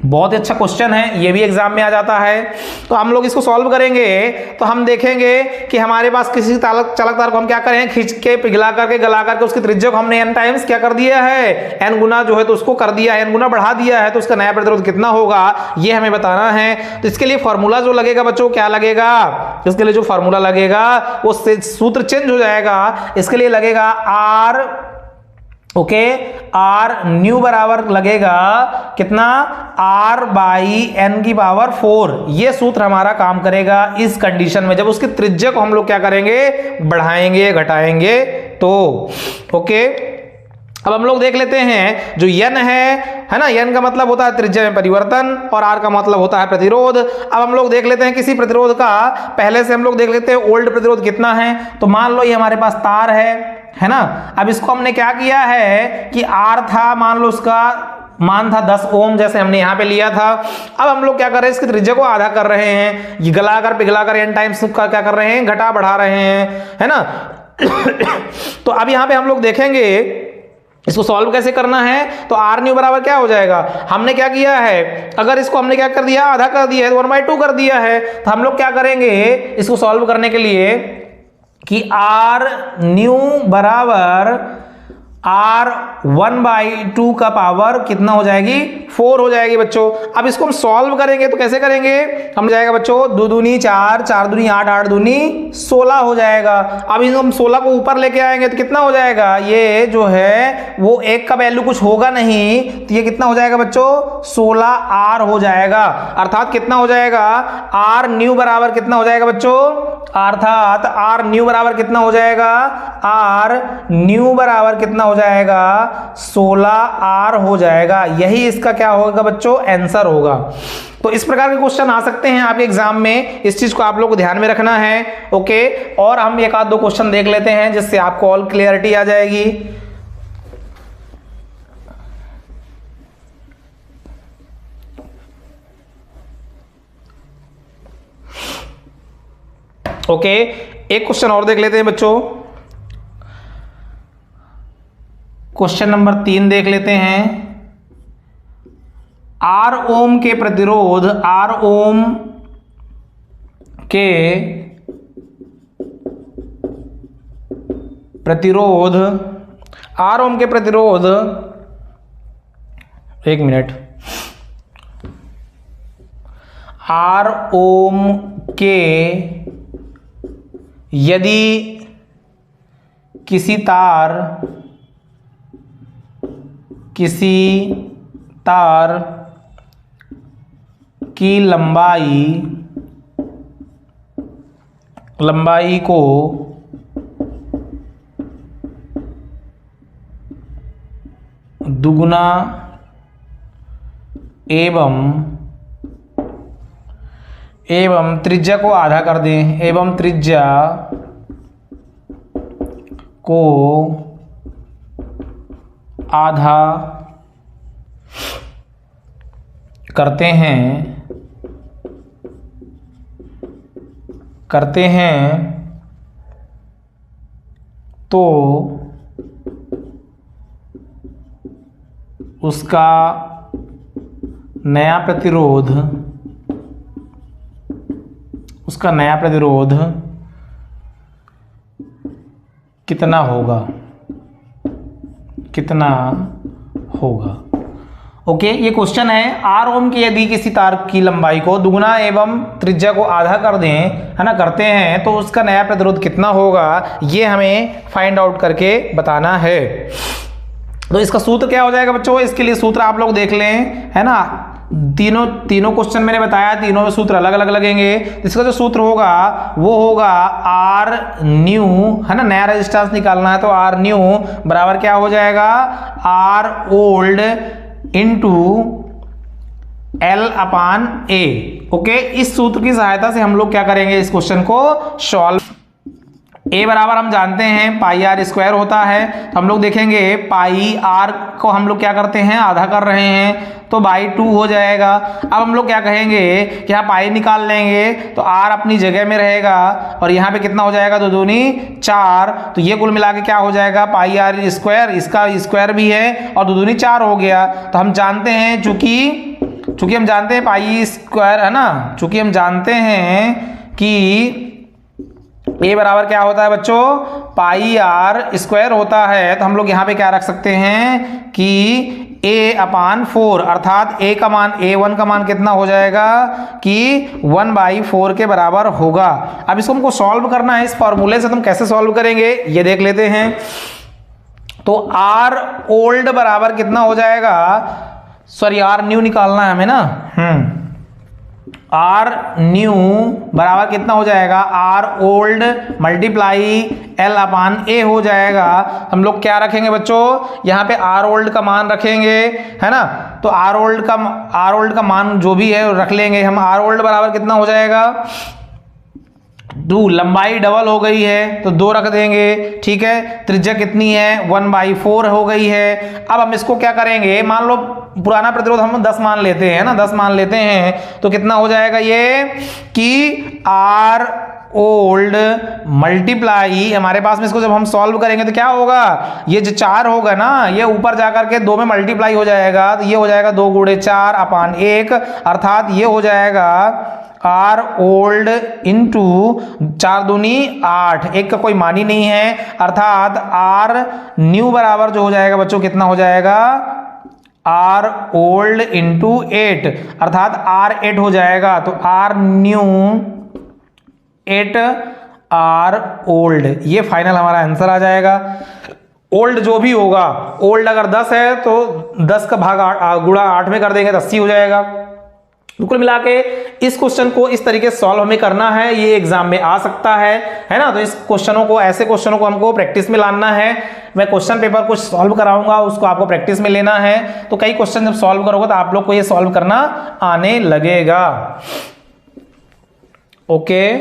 बहुत ही अच्छा क्वेश्चन है, ये भी एग्जाम में आ जाता है। तो हम लोग इसको सॉल्व करेंगे तो हम देखेंगे कि हमारे पास किसी चालक तार को हम क्या करें, खींच के पिघला करके गला करके उसकी त्रिज्या को हमने n टाइम्स क्या कर दिया है, n गुना जो है तो उसको कर दिया है, n गुना बढ़ा दिया है, तो उसका नया प्रतिरोध कितना होगा ये हमें बताना है। तो इसके लिए फॉर्मूला जो लगेगा बच्चों क्या लगेगा, इसके लिए जो फॉर्मूला लगेगा वो सूत्र चेंज हो जाएगा, इसके लिए लगेगा R, ओके, आर न्यू बराबर लगेगा कितना, R बाई n की पावर 4, ये सूत्र हमारा काम करेगा इस कंडीशन में, जब उसकी त्रिज्या को हम लोग क्या करेंगे बढ़ाएंगे घटाएंगे तो। ओके, अब हम लोग देख लेते हैं जो n है ना, n का मतलब होता है त्रिज्या में परिवर्तन और r का मतलब होता है प्रतिरोध। अब हम लोग देख लेते हैं किसी प्रतिरोध का, पहले से हम लोग देख लेते हैं ओल्ड प्रतिरोध कितना है, तो मान लो ये हमारे पास तार है ना, अब इसको हमने क्या किया है कि R था, मान लो उसका मान था 10 ओम, जैसे हमने यहाँ पे लिया था। अब हम लोग क्या कर रहे हैं, इसकी त्रिज्या को आधा कर रहे हैं, ये गलाकर पिघलाकर n टाइम्स का क्या कर रहे हैं, घटा बढ़ा रहे हैं, है ना। तो अब यहाँ पे हम लोग देखेंगे इसको सॉल्व कैसे करना है, तो आर न्यू बराबर क्या हो जाएगा, हमने क्या किया है, अगर इसको हमने क्या कर दिया आधा कर दिया है तो 1/2 कर दिया है, तो हम लोग क्या करेंगे इसको सॉल्व करने के लिए कि आर न्यू बराबर R1/2 का पावर कितना हो जाएगी 4 हो जाएगी बच्चों। अब इसको हम सॉल्व करेंगे तो कैसे करेंगे, हम जाएगा बच्चों 2 दूनी 4, 4 दूनी 8, 8 दूनी 16 हो जाएगा। अब इसको हम 16 को ऊपर लेके आएंगे तो कितना हो जाएगा, ये जो है वो 1 का वैल्यू कुछ होगा नहीं, तो ये कितना हो जाएगा बच्चों 16R हो जाएगा। अर्थात कितना हो जाएगा, आर न्यू बराबर कितना हो जाएगा बच्चों, अर्थात आर न्यू बराबर कितना हो जाएगा, आर न्यू बराबर कितना हो जाएगा 16R हो जाएगा। यही इसका क्या होगा बच्चों आंसर होगा। तो इस प्रकार के क्वेश्चन आ सकते हैं आपके एग्जाम में, इस चीज को आप लोग को ध्यान में रखना है। ओके, और हम एक आध दो क्वेश्चन देख लेते हैं जिससे आपको ऑल क्लियरिटी आ जाएगी। ओके, एक क्वेश्चन और देख लेते हैं बच्चों, क्वेश्चन नंबर 3 देख लेते हैं। R ओम के प्रतिरोध, R ओम के प्रतिरोध, आर ओम के प्रतिरोध, एक मिनट, आर ओम के यदि किसी तार की लंबाई को दुगुना एवं त्रिज्या को आधा कर दें, एवं त्रिज्या को आधा करते हैं तो उसका नया प्रतिरोध कितना होगा। ओके, ये क्वेश्चन है। आर ओम की यदि किसी तार की लंबाई को दुगुना एवं त्रिज्या को आधा कर दें, है ना, करते हैं तो उसका नया प्रतिरोध कितना होगा, ये हमें फाइंड आउट करके बताना है। तो इसका सूत्र क्या हो जाएगा बच्चों, इसके लिए सूत्र आप लोग देख लें, है ना। तीनों क्वेश्चन मैंने बताया, तीनों में सूत्र अलग अलग लगेंगे। इसका जो सूत्र होगा वो होगा आर न्यू, है ना, नया रेजिस्टेंस निकालना है तो आर न्यू बराबर क्या हो जाएगा, R old into L upon A. Okay, इस सूत्र की सहायता से हम लोग क्या करेंगे, इस क्वेश्चन को सॉल्व। ए बराबर हम जानते हैं पाई आर स्क्वायर होता है, तो हम लोग देखेंगे पाई आर को हम लोग क्या करते हैं, आधा कर रहे हैं तो बाई 2 हो जाएगा। अब हम लोग क्या कहेंगे कि यहाँ पाई निकाल लेंगे तो आर अपनी जगह में रहेगा और यहाँ पे कितना हो जाएगा, 2 दूनी 4, तो ये कुल मिला के क्या हो जाएगा, पाई आर स्क्वायर, इसका स्क्वायर भी है और 2 दूनी 4 हो गया। तो हम जानते हैं चूंकि हम जानते हैं पाई स्क्वायर, है ना, चूंकि हम जानते हैं कि ए बराबर क्या होता है बच्चों, पाई आर स्क्वायर होता है, तो हम लोग यहाँ पे क्या रख सकते हैं कि ए अपान 4, अर्थात ए का मान, A1 का मान कितना हो जाएगा कि 1/4 के बराबर होगा। अब इसको हमको सॉल्व करना है, इस फॉर्मूले से तुम कैसे सॉल्व करेंगे ये देख लेते हैं। तो आर ओल्ड बराबर कितना हो जाएगा, सॉरी आर न्यू निकालना है हमें ना, आर न्यू बराबर कितना हो जाएगा, R old multiply L upon ए हो जाएगा। हम लोग क्या रखेंगे बच्चों, यहाँ पे आर ओल्ड का मान रखेंगे, है ना, तो आर ओल्ड का मान जो भी है रख लेंगे हम। आर ओल्ड बराबर कितना हो जाएगा, 2, लंबाई डबल हो गई है तो 2 रख देंगे, ठीक है। त्रिज्या कितनी है, 1/4 हो गई है। अब हम इसको क्या करेंगे, मान लो पुराना प्रतिरोध हम 10 मान लेते हैं ना, 10 मान लेते हैं तो कितना हो जाएगा ये कि आर ओल्ड मल्टीप्लाई, हमारे पास में इसको जब हम सॉल्व करेंगे तो क्या होगा, ये जो 4 होगा ना, ये ऊपर जाकर के 2 में मल्टीप्लाई हो जाएगा, तो ये हो जाएगा 2 गुणे 4 अपान 1, अर्थात ये हो जाएगा आर ओल्ड इंटू 4 दूनी 8, 1 का कोई मान ही नहीं है, अर्थात आर न्यू बराबर जो हो जाएगा बच्चों कितना हो जाएगा, आर ओल्ड इंटू 8, अर्थात आर 8 हो जाएगा। तो आर न्यू 8 आर ओल्ड, ये फाइनल हमारा आंसर आ जाएगा। ओल्ड जो भी होगा, ओल्ड अगर 10 है तो 10 का भाग गुणा 8 में कर देंगे तो 80 हो जाएगा। कुल मिला के इस क्वेश्चन को इस तरीके से सॉल्व हमें करना है, ये एग्जाम में आ सकता है ना। तो इस क्वेश्चनों को, ऐसे क्वेश्चनों को हमको प्रैक्टिस में लाना है। मैं क्वेश्चन पेपर कुछ सॉल्व कराऊंगा, उसको आपको प्रैक्टिस में लेना है। तो कई क्वेश्चन जब सॉल्व करोगे तो आप लोग को ये सॉल्व करना आने लगेगा। ओके,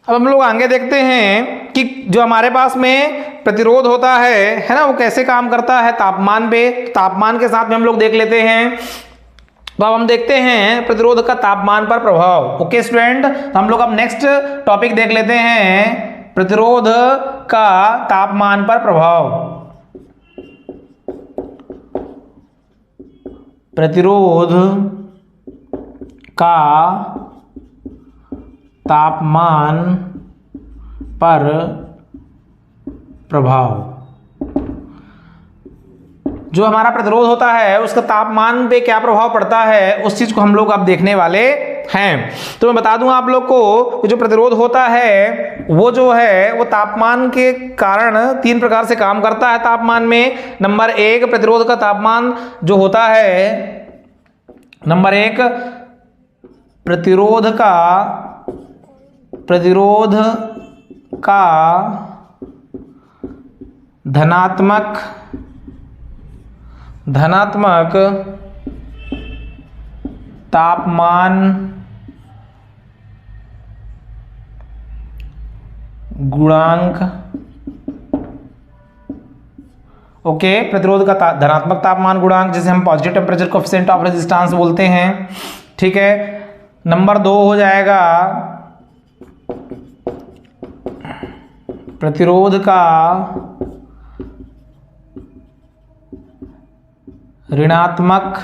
अब हम लोग आगे देखते हैं कि जो हमारे पास में प्रतिरोध होता है ना, वो कैसे काम करता है तापमान पे। तापमान के साथ में हम लोग देख लेते हैं। तो अब हम देखते हैं प्रतिरोध का तापमान पर प्रभाव। ओके स्टूडेंट, तो हम लोग अब नेक्स्ट टॉपिक देख लेते हैं, प्रतिरोध का तापमान पर प्रभाव। प्रतिरोध का तापमान पर प्रभाव। जो हमारा प्रतिरोध होता है उसका तापमान पे क्या प्रभाव पड़ता है उस चीज को हम लोग अब देखने वाले हैं। तो मैं बता दूं आप लोग को, जो प्रतिरोध होता है वो जो है वो तापमान के कारण 3 प्रकार से काम करता है तापमान में। नंबर 1, प्रतिरोध का तापमान जो होता है, नंबर 1 प्रतिरोध का धनात्मक तापमान गुणांक। ओके, प्रतिरोध का धनात्मक तापमान गुणांक जिसे हम positive temperature coefficient of resistance बोलते हैं। ठीक है। नंबर 2 हो जाएगा प्रतिरोध का ऋणात्मक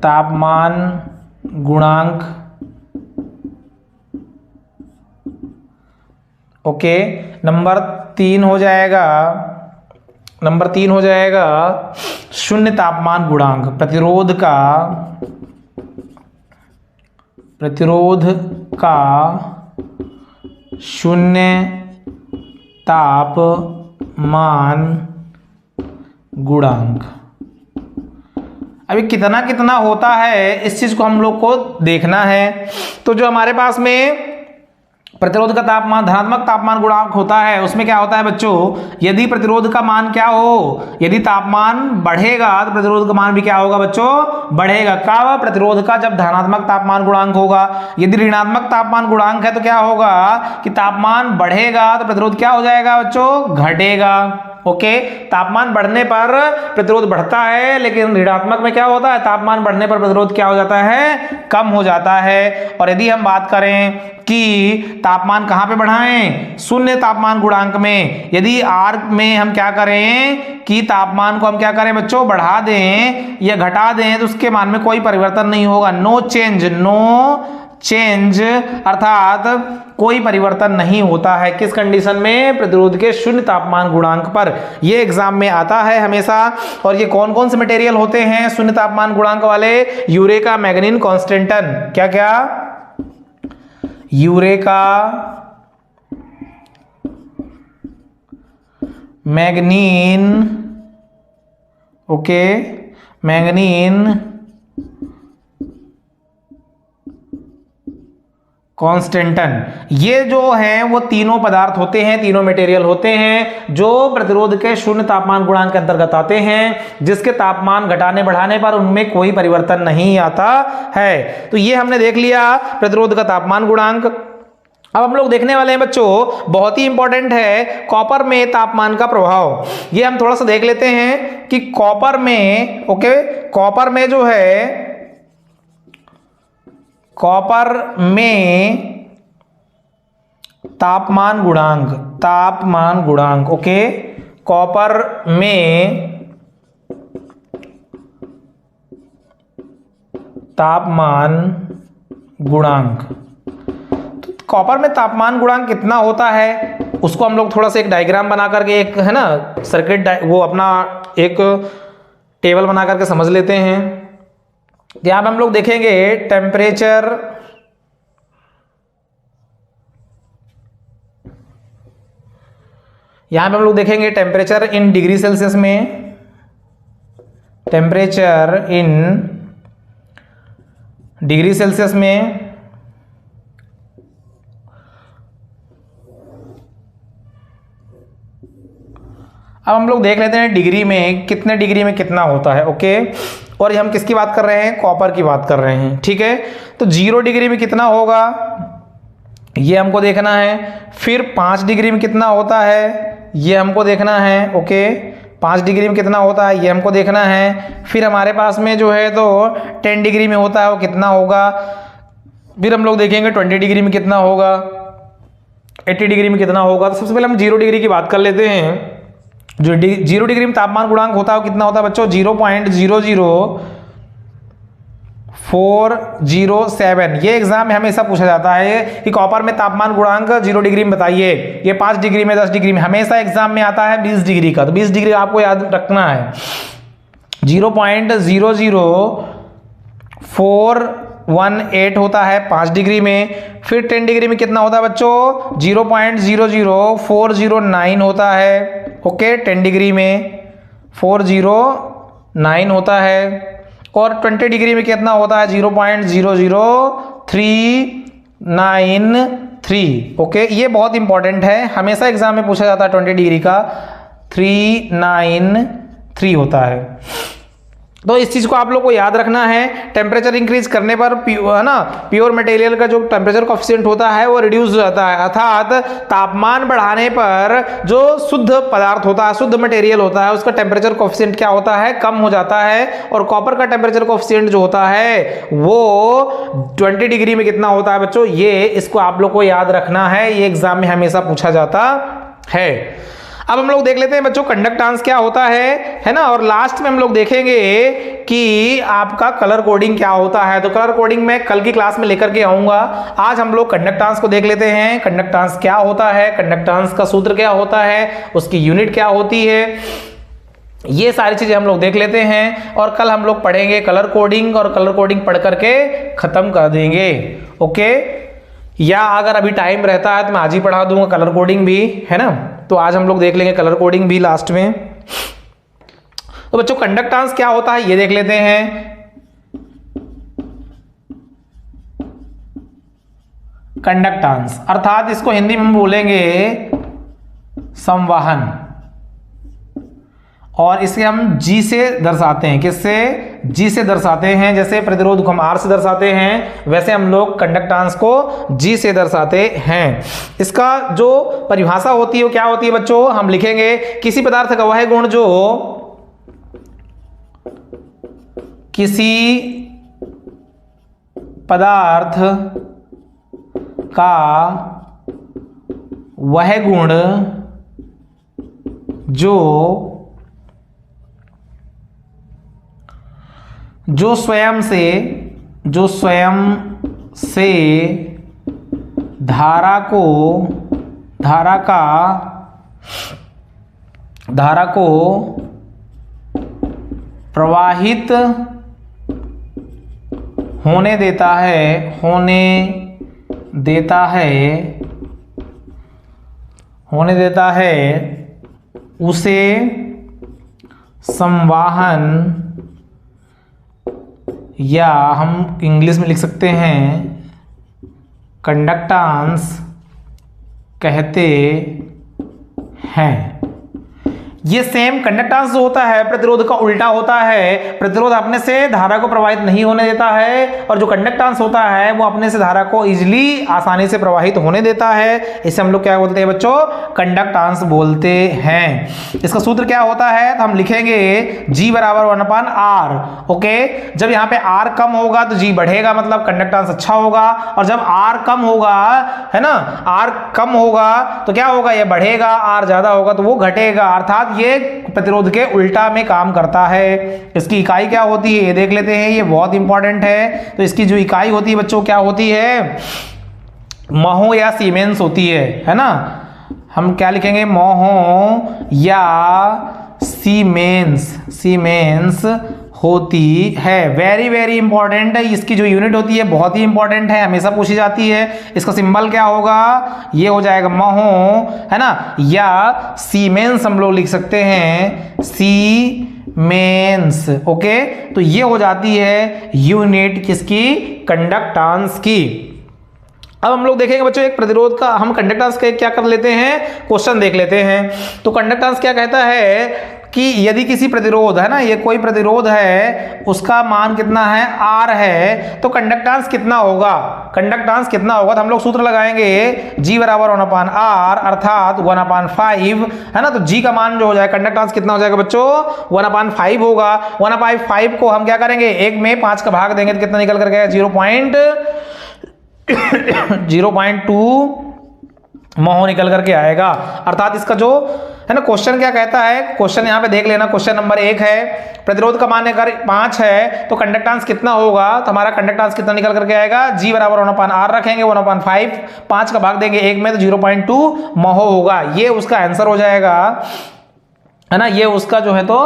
तापमान गुणांक। ओके। नंबर 3 हो जाएगा शून्य तापमान गुणांक। प्रतिरोध का शून्य तापमान गुणांक। अभी कितना कितना होता है इस चीज को हम लोग को देखना है। तो जो हमारे पास में प्रतिरोध का तापमान धनात्मक तापमान गुणांक होता है उसमें क्या होता है बच्चों, यदि प्रतिरोध का मान क्या हो, यदि तापमान बढ़ेगा तो प्रतिरोध का मान भी क्या होगा बच्चों, बढ़ेगा। कब? प्रतिरोध का जब धनात्मक तापमान गुणांक होगा। यदि ऋणात्मक तापमान गुणांक है तो क्या होगा कि तापमान बढ़ेगा तो प्रतिरोध क्या हो जाएगा बच्चों, घटेगा। ओके, तापमान बढ़ने पर प्रतिरोध बढ़ता है, लेकिन ऋणात्मक में क्या होता है, तापमान बढ़ने पर प्रतिरोध क्या हो जाता है, कम हो जाता है। और यदि हम बात करें कि तापमान कहां पे बढ़ाएं, शून्य तापमान गुणांक में, यदि R में हम क्या करें कि तापमान को हम क्या करें बच्चों, बढ़ा दें या घटा दें तो उसके मान में कोई परिवर्तन नहीं होगा। नो चेंज अर्थात कोई परिवर्तन नहीं होता है। किस कंडीशन में? प्रतिरोध के शून्य तापमान गुणांक पर। ये एग्जाम में आता है हमेशा। और ये कौन कौन से मटेरियल होते हैं शून्य तापमान गुणांक वाले? Eureka, मैग्नीन, constantan. क्या क्या? Eureka, मैग्नीन, okay, मैग्नीन, constantan. ये जो है वो तीनों पदार्थ होते हैं, तीनों मटेरियल होते हैं जो प्रतिरोध के शून्य तापमान गुणांक के अंतर्गत आते हैं, जिसके तापमान घटाने बढ़ाने पर उनमें कोई परिवर्तन नहीं आता है। तो ये हमने देख लिया प्रतिरोध का तापमान गुणांक। अब हम लोग देखने वाले हैं बच्चों, बहुत ही इंपॉर्टेंट है, कॉपर में तापमान का प्रभाव। ये हम थोड़ा सा देख लेते हैं कि कॉपर में, ओके, कॉपर में जो है, कॉपर में तापमान गुणांक, ओके, कॉपर में तापमान गुणांक। तो कॉपर में तापमान गुणांक कितना होता है उसको हम लोग थोड़ा सा एक डायग्राम बना करके, एक है ना सर्किट, वो अपना एक टेबल बना करके समझ लेते हैं। यहां पे हम लोग देखेंगे टेम्परेचर, यहां पे हम लोग देखेंगे टेम्परेचर इन डिग्री सेल्सियस में, टेम्परेचर इन डिग्री सेल्सियस में। अब हम लोग देख लेते हैं डिग्री में, कितने डिग्री में कितना होता है। ओके, और ये हम किसकी बात कर रहे हैं, कॉपर की बात कर रहे हैं। ठीक है, तो 0 डिग्री में कितना होगा ये हमको देखना है। फिर 5 डिग्री में कितना होता है ये हमको देखना है। ओके, 5 डिग्री में कितना होता है ये हमको देखना है। फिर हमारे पास में जो है तो 10 डिग्री में होता है वो कितना होगा। फिर हम लोग देखेंगे 20 डिग्री में कितना होगा, 80 डिग्री में कितना होगा। तो सबसे पहले हम 0 डिग्री की बात कर लेते हैं। जो 0 डिग्री में तापमान गुणांक होता है वो कितना होता है बच्चों, 407। ये एग्जाम में हमेशा पूछा जाता है कि कॉपर में तापमान गुणांक 0 डिग्री में बताइए। ये 5 डिग्री में, 10 डिग्री में, हमेशा एग्जाम में आता है 20 डिग्री का। तो 20 डिग्री आपको याद रखना है। 0.00418 होता है 5 डिग्री में। फिर 10 डिग्री में कितना होता है बच्चों? 0.00409 होता है। ओके, 10 डिग्री में 409 होता है। और 20 डिग्री में कितना होता है? 0.00393। ओके, ये बहुत इंपॉर्टेंट है, हमेशा एग्जाम में पूछा जाता है। 20 डिग्री का 393 होता है। तो इस चीज को आप लोग को याद रखना है। टेम्परेचर इंक्रीज करने पर है ना, प्योर मटेरियल का जो टेम्परेचर कोएफिशिएंट होता है वो रिड्यूस हो जाता है। अर्थात तापमान बढ़ाने पर जो शुद्ध पदार्थ होता है, शुद्ध मटेरियल होता है, उसका टेम्परेचर कोएफिशिएंट क्या होता है? कम हो जाता है। और कॉपर का टेम्परेचर कोएफिशिएंट जो होता है वो 20 डिग्री में कितना होता है बच्चों? ये इसको आप लोग को याद रखना है, ये एग्जाम में हमेशा पूछा जाता है। अब हम लोग देख लेते हैं बच्चों कंडक्टेंस क्या होता है ना। और लास्ट में हम लोग देखेंगे कि आपका कलर कोडिंग क्या होता है। तो कलर कोडिंग मैं कल की क्लास में लेकर के आऊंगा। आज हम लोग कंडक्टेंस को देख लेते हैं। कंडक्टेंस क्या होता है, कंडक्टेंस का सूत्र क्या होता है, उसकी यूनिट क्या होती है, ये सारी चीजें हम लोग देख लेते हैं। और कल हम लोग पढ़ेंगे कलर कोडिंग, और कलर कोडिंग पढ़ करके खत्म कर देंगे। ओके, या अगर अभी टाइम रहता है तो मैं आज ही पढ़ा दूंगा कलर कोडिंग भी, है ना। तो आज हम लोग देख लेंगे कलर कोडिंग भी लास्ट में। तो बच्चों कंडक्टेंस क्या होता है ये देख लेते हैं। कंडक्टेंस अर्थात इसको हिंदी में हम बोलेंगे संवहन, और इसे हम जी से दर्शाते हैं। किससे? जी से दर्शाते हैं। जैसे प्रतिरोध को हम आर से दर्शाते हैं, वैसे हम लोग कंडक्टेंस को जी से दर्शाते हैं। इसका जो परिभाषा होती है वो क्या होती है बच्चों? हम लिखेंगे किसी पदार्थ का वह गुण जो किसी पदार्थ का वह गुण जो स्वयं से धारा को प्रवाहित होने देता है उसे संवाहन, या हम इंग्लिश में लिख सकते हैं कंडक्टेंस कहते हैं। ये सेम कंडक्टेंस जो होता है प्रतिरोध का उल्टा होता है। प्रतिरोध अपने से धारा को प्रवाहित नहीं होने देता है, और जो कंडक्टेंस होता है वो अपने से धारा को इजीली, आसानी से प्रवाहित होने देता है। इसे हम लोग क्या बोलते हैं बच्चों? कंडक्टेंस बोलते हैं। इसका सूत्र क्या होता है? तो हम लिखेंगे G बराबर 1/R। ओके, जब यहाँ पे R कम होगा तो G बढ़ेगा, मतलब कंडक्टेंस अच्छा होगा। और जब R कम होगा, है ना, R कम होगा तो क्या होगा? ये बढ़ेगा। R ज्यादा होगा तो वो घटेगा। अर्थात ये प्रतिरोध के उल्टा में काम करता है। इसकी इकाई क्या होती है ये देख लेते हैं, ये बहुत इंपॉर्टेंट है। तो इसकी जो इकाई होती है बच्चों क्या होती है? महो या सीमेंस होती है ना। हम क्या लिखेंगे? महो या सीमेंस होती है। वेरी वेरी इंपॉर्टेंट है। इसकी जो यूनिट होती है बहुत ही इंपॉर्टेंट है, हमेशा पूछी जाती है। इसका सिंबल क्या होगा? ये हो जाएगा महो, है ना, या सीमेंस हम लोग लिख सकते हैं, सीमेंस। ओके, तो ये हो जाती है यूनिट किसकी? कंडक्टेंस की। अब हम लोग देखेंगे बच्चों एक प्रतिरोध का, हम कंडक्टेंस का क्या कर लेते हैं, क्वेश्चन देख लेते हैं। तो कंडक्टेंस क्या कहता है कि यदि किसी प्रतिरोध, है ना, ये कोई प्रतिरोध है, उसका मान कितना है? R है, तो कंडक्टेंस कितना होगा? कंडक्टेंस कितना होगा? तो हम लोग सूत्र लगाएंगे G बराबर 1/R, अर्थात 1/5, है ना। तो G का मान जो हो जाएगा, कंडक्टेंस कितना हो जाएगा बच्चों? 1/5 होगा। 1/5 को हम क्या करेंगे? 1 में 5 का भाग देंगे तो कितना निकल कर गया? 0.2 महो निकल करके आएगा। अर्थात इसका जो है ना क्वेश्चन क्या कहता है, क्वेश्चन यहाँ पे देख लेना, क्वेश्चन नंबर 1 है प्रतिरोध का मान अगर 5 है तो कंडक्टेंस कितना होगा, तो हमारा कंडक्टेंस कितना निकल करके आएगा, G बराबर 1/r रखेंगे, 1/5, 5 का भाग देंगे 1 में तो 0.2 महो होगा। ये उसका आंसर हो जाएगा, है ना, ये उसका जो है तो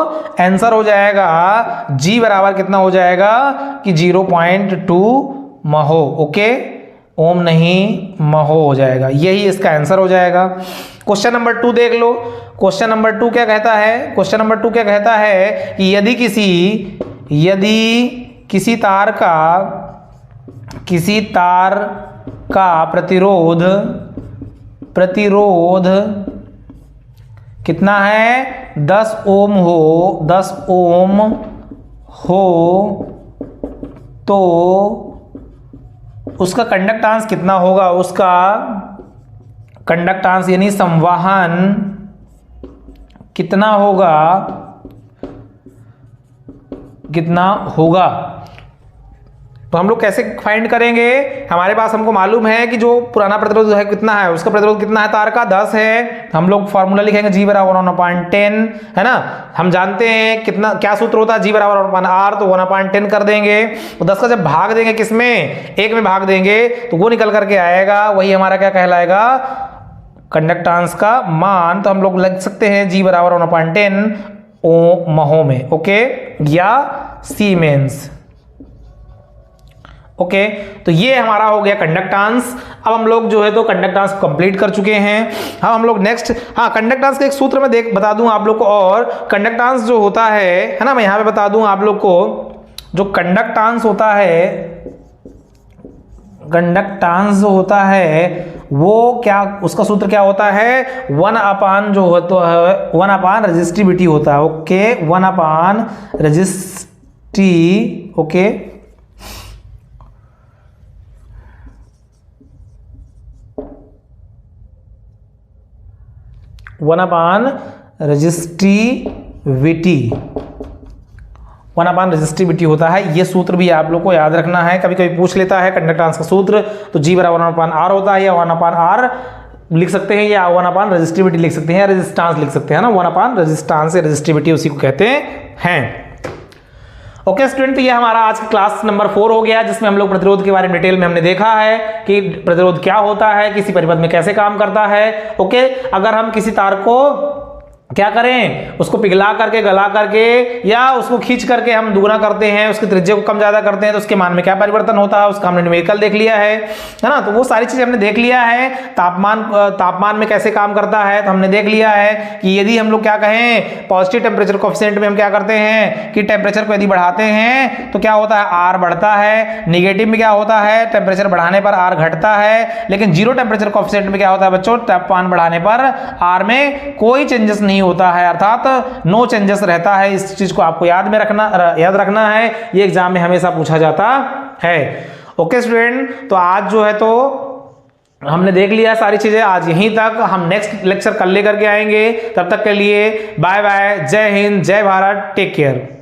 आंसर हो जाएगा। G बराबर कितना हो जाएगा कि 0.2 महो। ओके, ओम नहीं महो हो जाएगा, यही इसका आंसर हो जाएगा। क्वेश्चन नंबर 2 देख लो। क्वेश्चन नंबर 2 क्या कहता है, क्वेश्चन नंबर 2 क्या कहता है कि यदि किसी तार का प्रतिरोध कितना है, 10 ओम हो तो उसका कंडक्टेंस कितना होगा, उसका कंडक्टेंस यानी संवाहन कितना होगा। तो हम लोग कैसे फाइंड करेंगे, हमारे पास हमको मालूम है कि जो पुराना प्रतिरोध है कितना है, उसका प्रतिरोध कितना है तार का 10 है, हम लोग फॉर्मूला लिखेंगे G बराबर 1/10, है ना। हम जानते हैं कितना क्या सूत्र होता है, G बराबर 1/r, तो 1/10 कर देंगे। तो 10 का जब भाग देंगे किसमें, 1 में भाग देंगे तो वो निकल करके आएगा, वही हमारा क्या कहलाएगा, कंडक्टेंस का मान। तो हम लोग लग सकते हैं G बराबर 1/10 महो में, ओके, या सीमेंस। ओके, तो ये हमारा हो गया कंडक्टेंस। अब हम लोग जो है तो कंडक्टेंस कंप्लीट कर चुके हैं। हाँ, हम लोग नेक्स्ट, हाँ, कंडक्टेंस के एक सूत्र में बता दूं आप लोग को, और कंडक्टेंस जो होता है ना, मैं यहां पे बता दूं आप लोग को, जो कंडक्टेंस होता है वो क्या, उसका सूत्र क्या होता है, 1/, जो होता है 1/, रेजिस्टिविटी होता है। ओके, 1/, रेजिस्टी, ओके, 1/, रेजिस्टिविटी होता है। ये सूत्र भी आप लोग को याद रखना है, कभी कभी पूछ लेता है कंडक्टेंस का सूत्र, तो G बराबर 1/r होता है, या 1/r लिख सकते हैं, या 1/, रेजिस्टिविटी लिख सकते हैं, या रेजिस्टेंस लिख सकते हैं ना, 1/, रेजिस्टेंस या रेजिस्टिविटी उसी को कहते हैं। ओके स्टूडेंट, तो ये हमारा आज का क्लास नंबर 4 हो गया, जिसमें हम लोग प्रतिरोध के बारे में डिटेल में हमने देखा है कि प्रतिरोध क्या होता है, किसी परिपथ में कैसे काम करता है। ओके, अगर हम किसी तार को क्या करें, उसको पिघला करके, गला करके, या उसको खींच करके हम दुगना करते हैं, उसकी त्रिज्या को कम ज्यादा करते हैं, तो उसके मान में क्या परिवर्तन होता है, उसका हमने न्यूमेरिकल देख लिया है ना। तो वो सारी चीजें हमने देख लिया है। तापमान में कैसे काम करता है तो हमने देख लिया है कि यदि हम लोग क्या कहें, पॉजिटिव टेम्परेचर कोएफिशिएंट में हम क्या करते हैं कि टेम्परेचर को यदि बढ़ाते हैं तो क्या होता है, आर बढ़ता है। नेगेटिव में क्या होता है, टेम्परेचर बढ़ाने पर आर घटता है। लेकिन जीरो टेम्परेचर कोएफिशिएंट में क्या होता है बच्चों, तापमान बढ़ाने पर आर में कोई चेंजेस नहीं होता है, अर्थात नो चेंजेस रहता है। इस चीज को आपको याद रखना है, ये एग्जाम में हमेशा पूछा जाता है। ओके स्टूडेंट, तो आज जो है तो हमने देख लिया सारी चीजें, आज यहीं तक। हम नेक्स्ट लेक्चर कल लेकर के आएंगे, तब तक के लिए बाय बाय, जय हिंद, जय भारत, टेक केयर।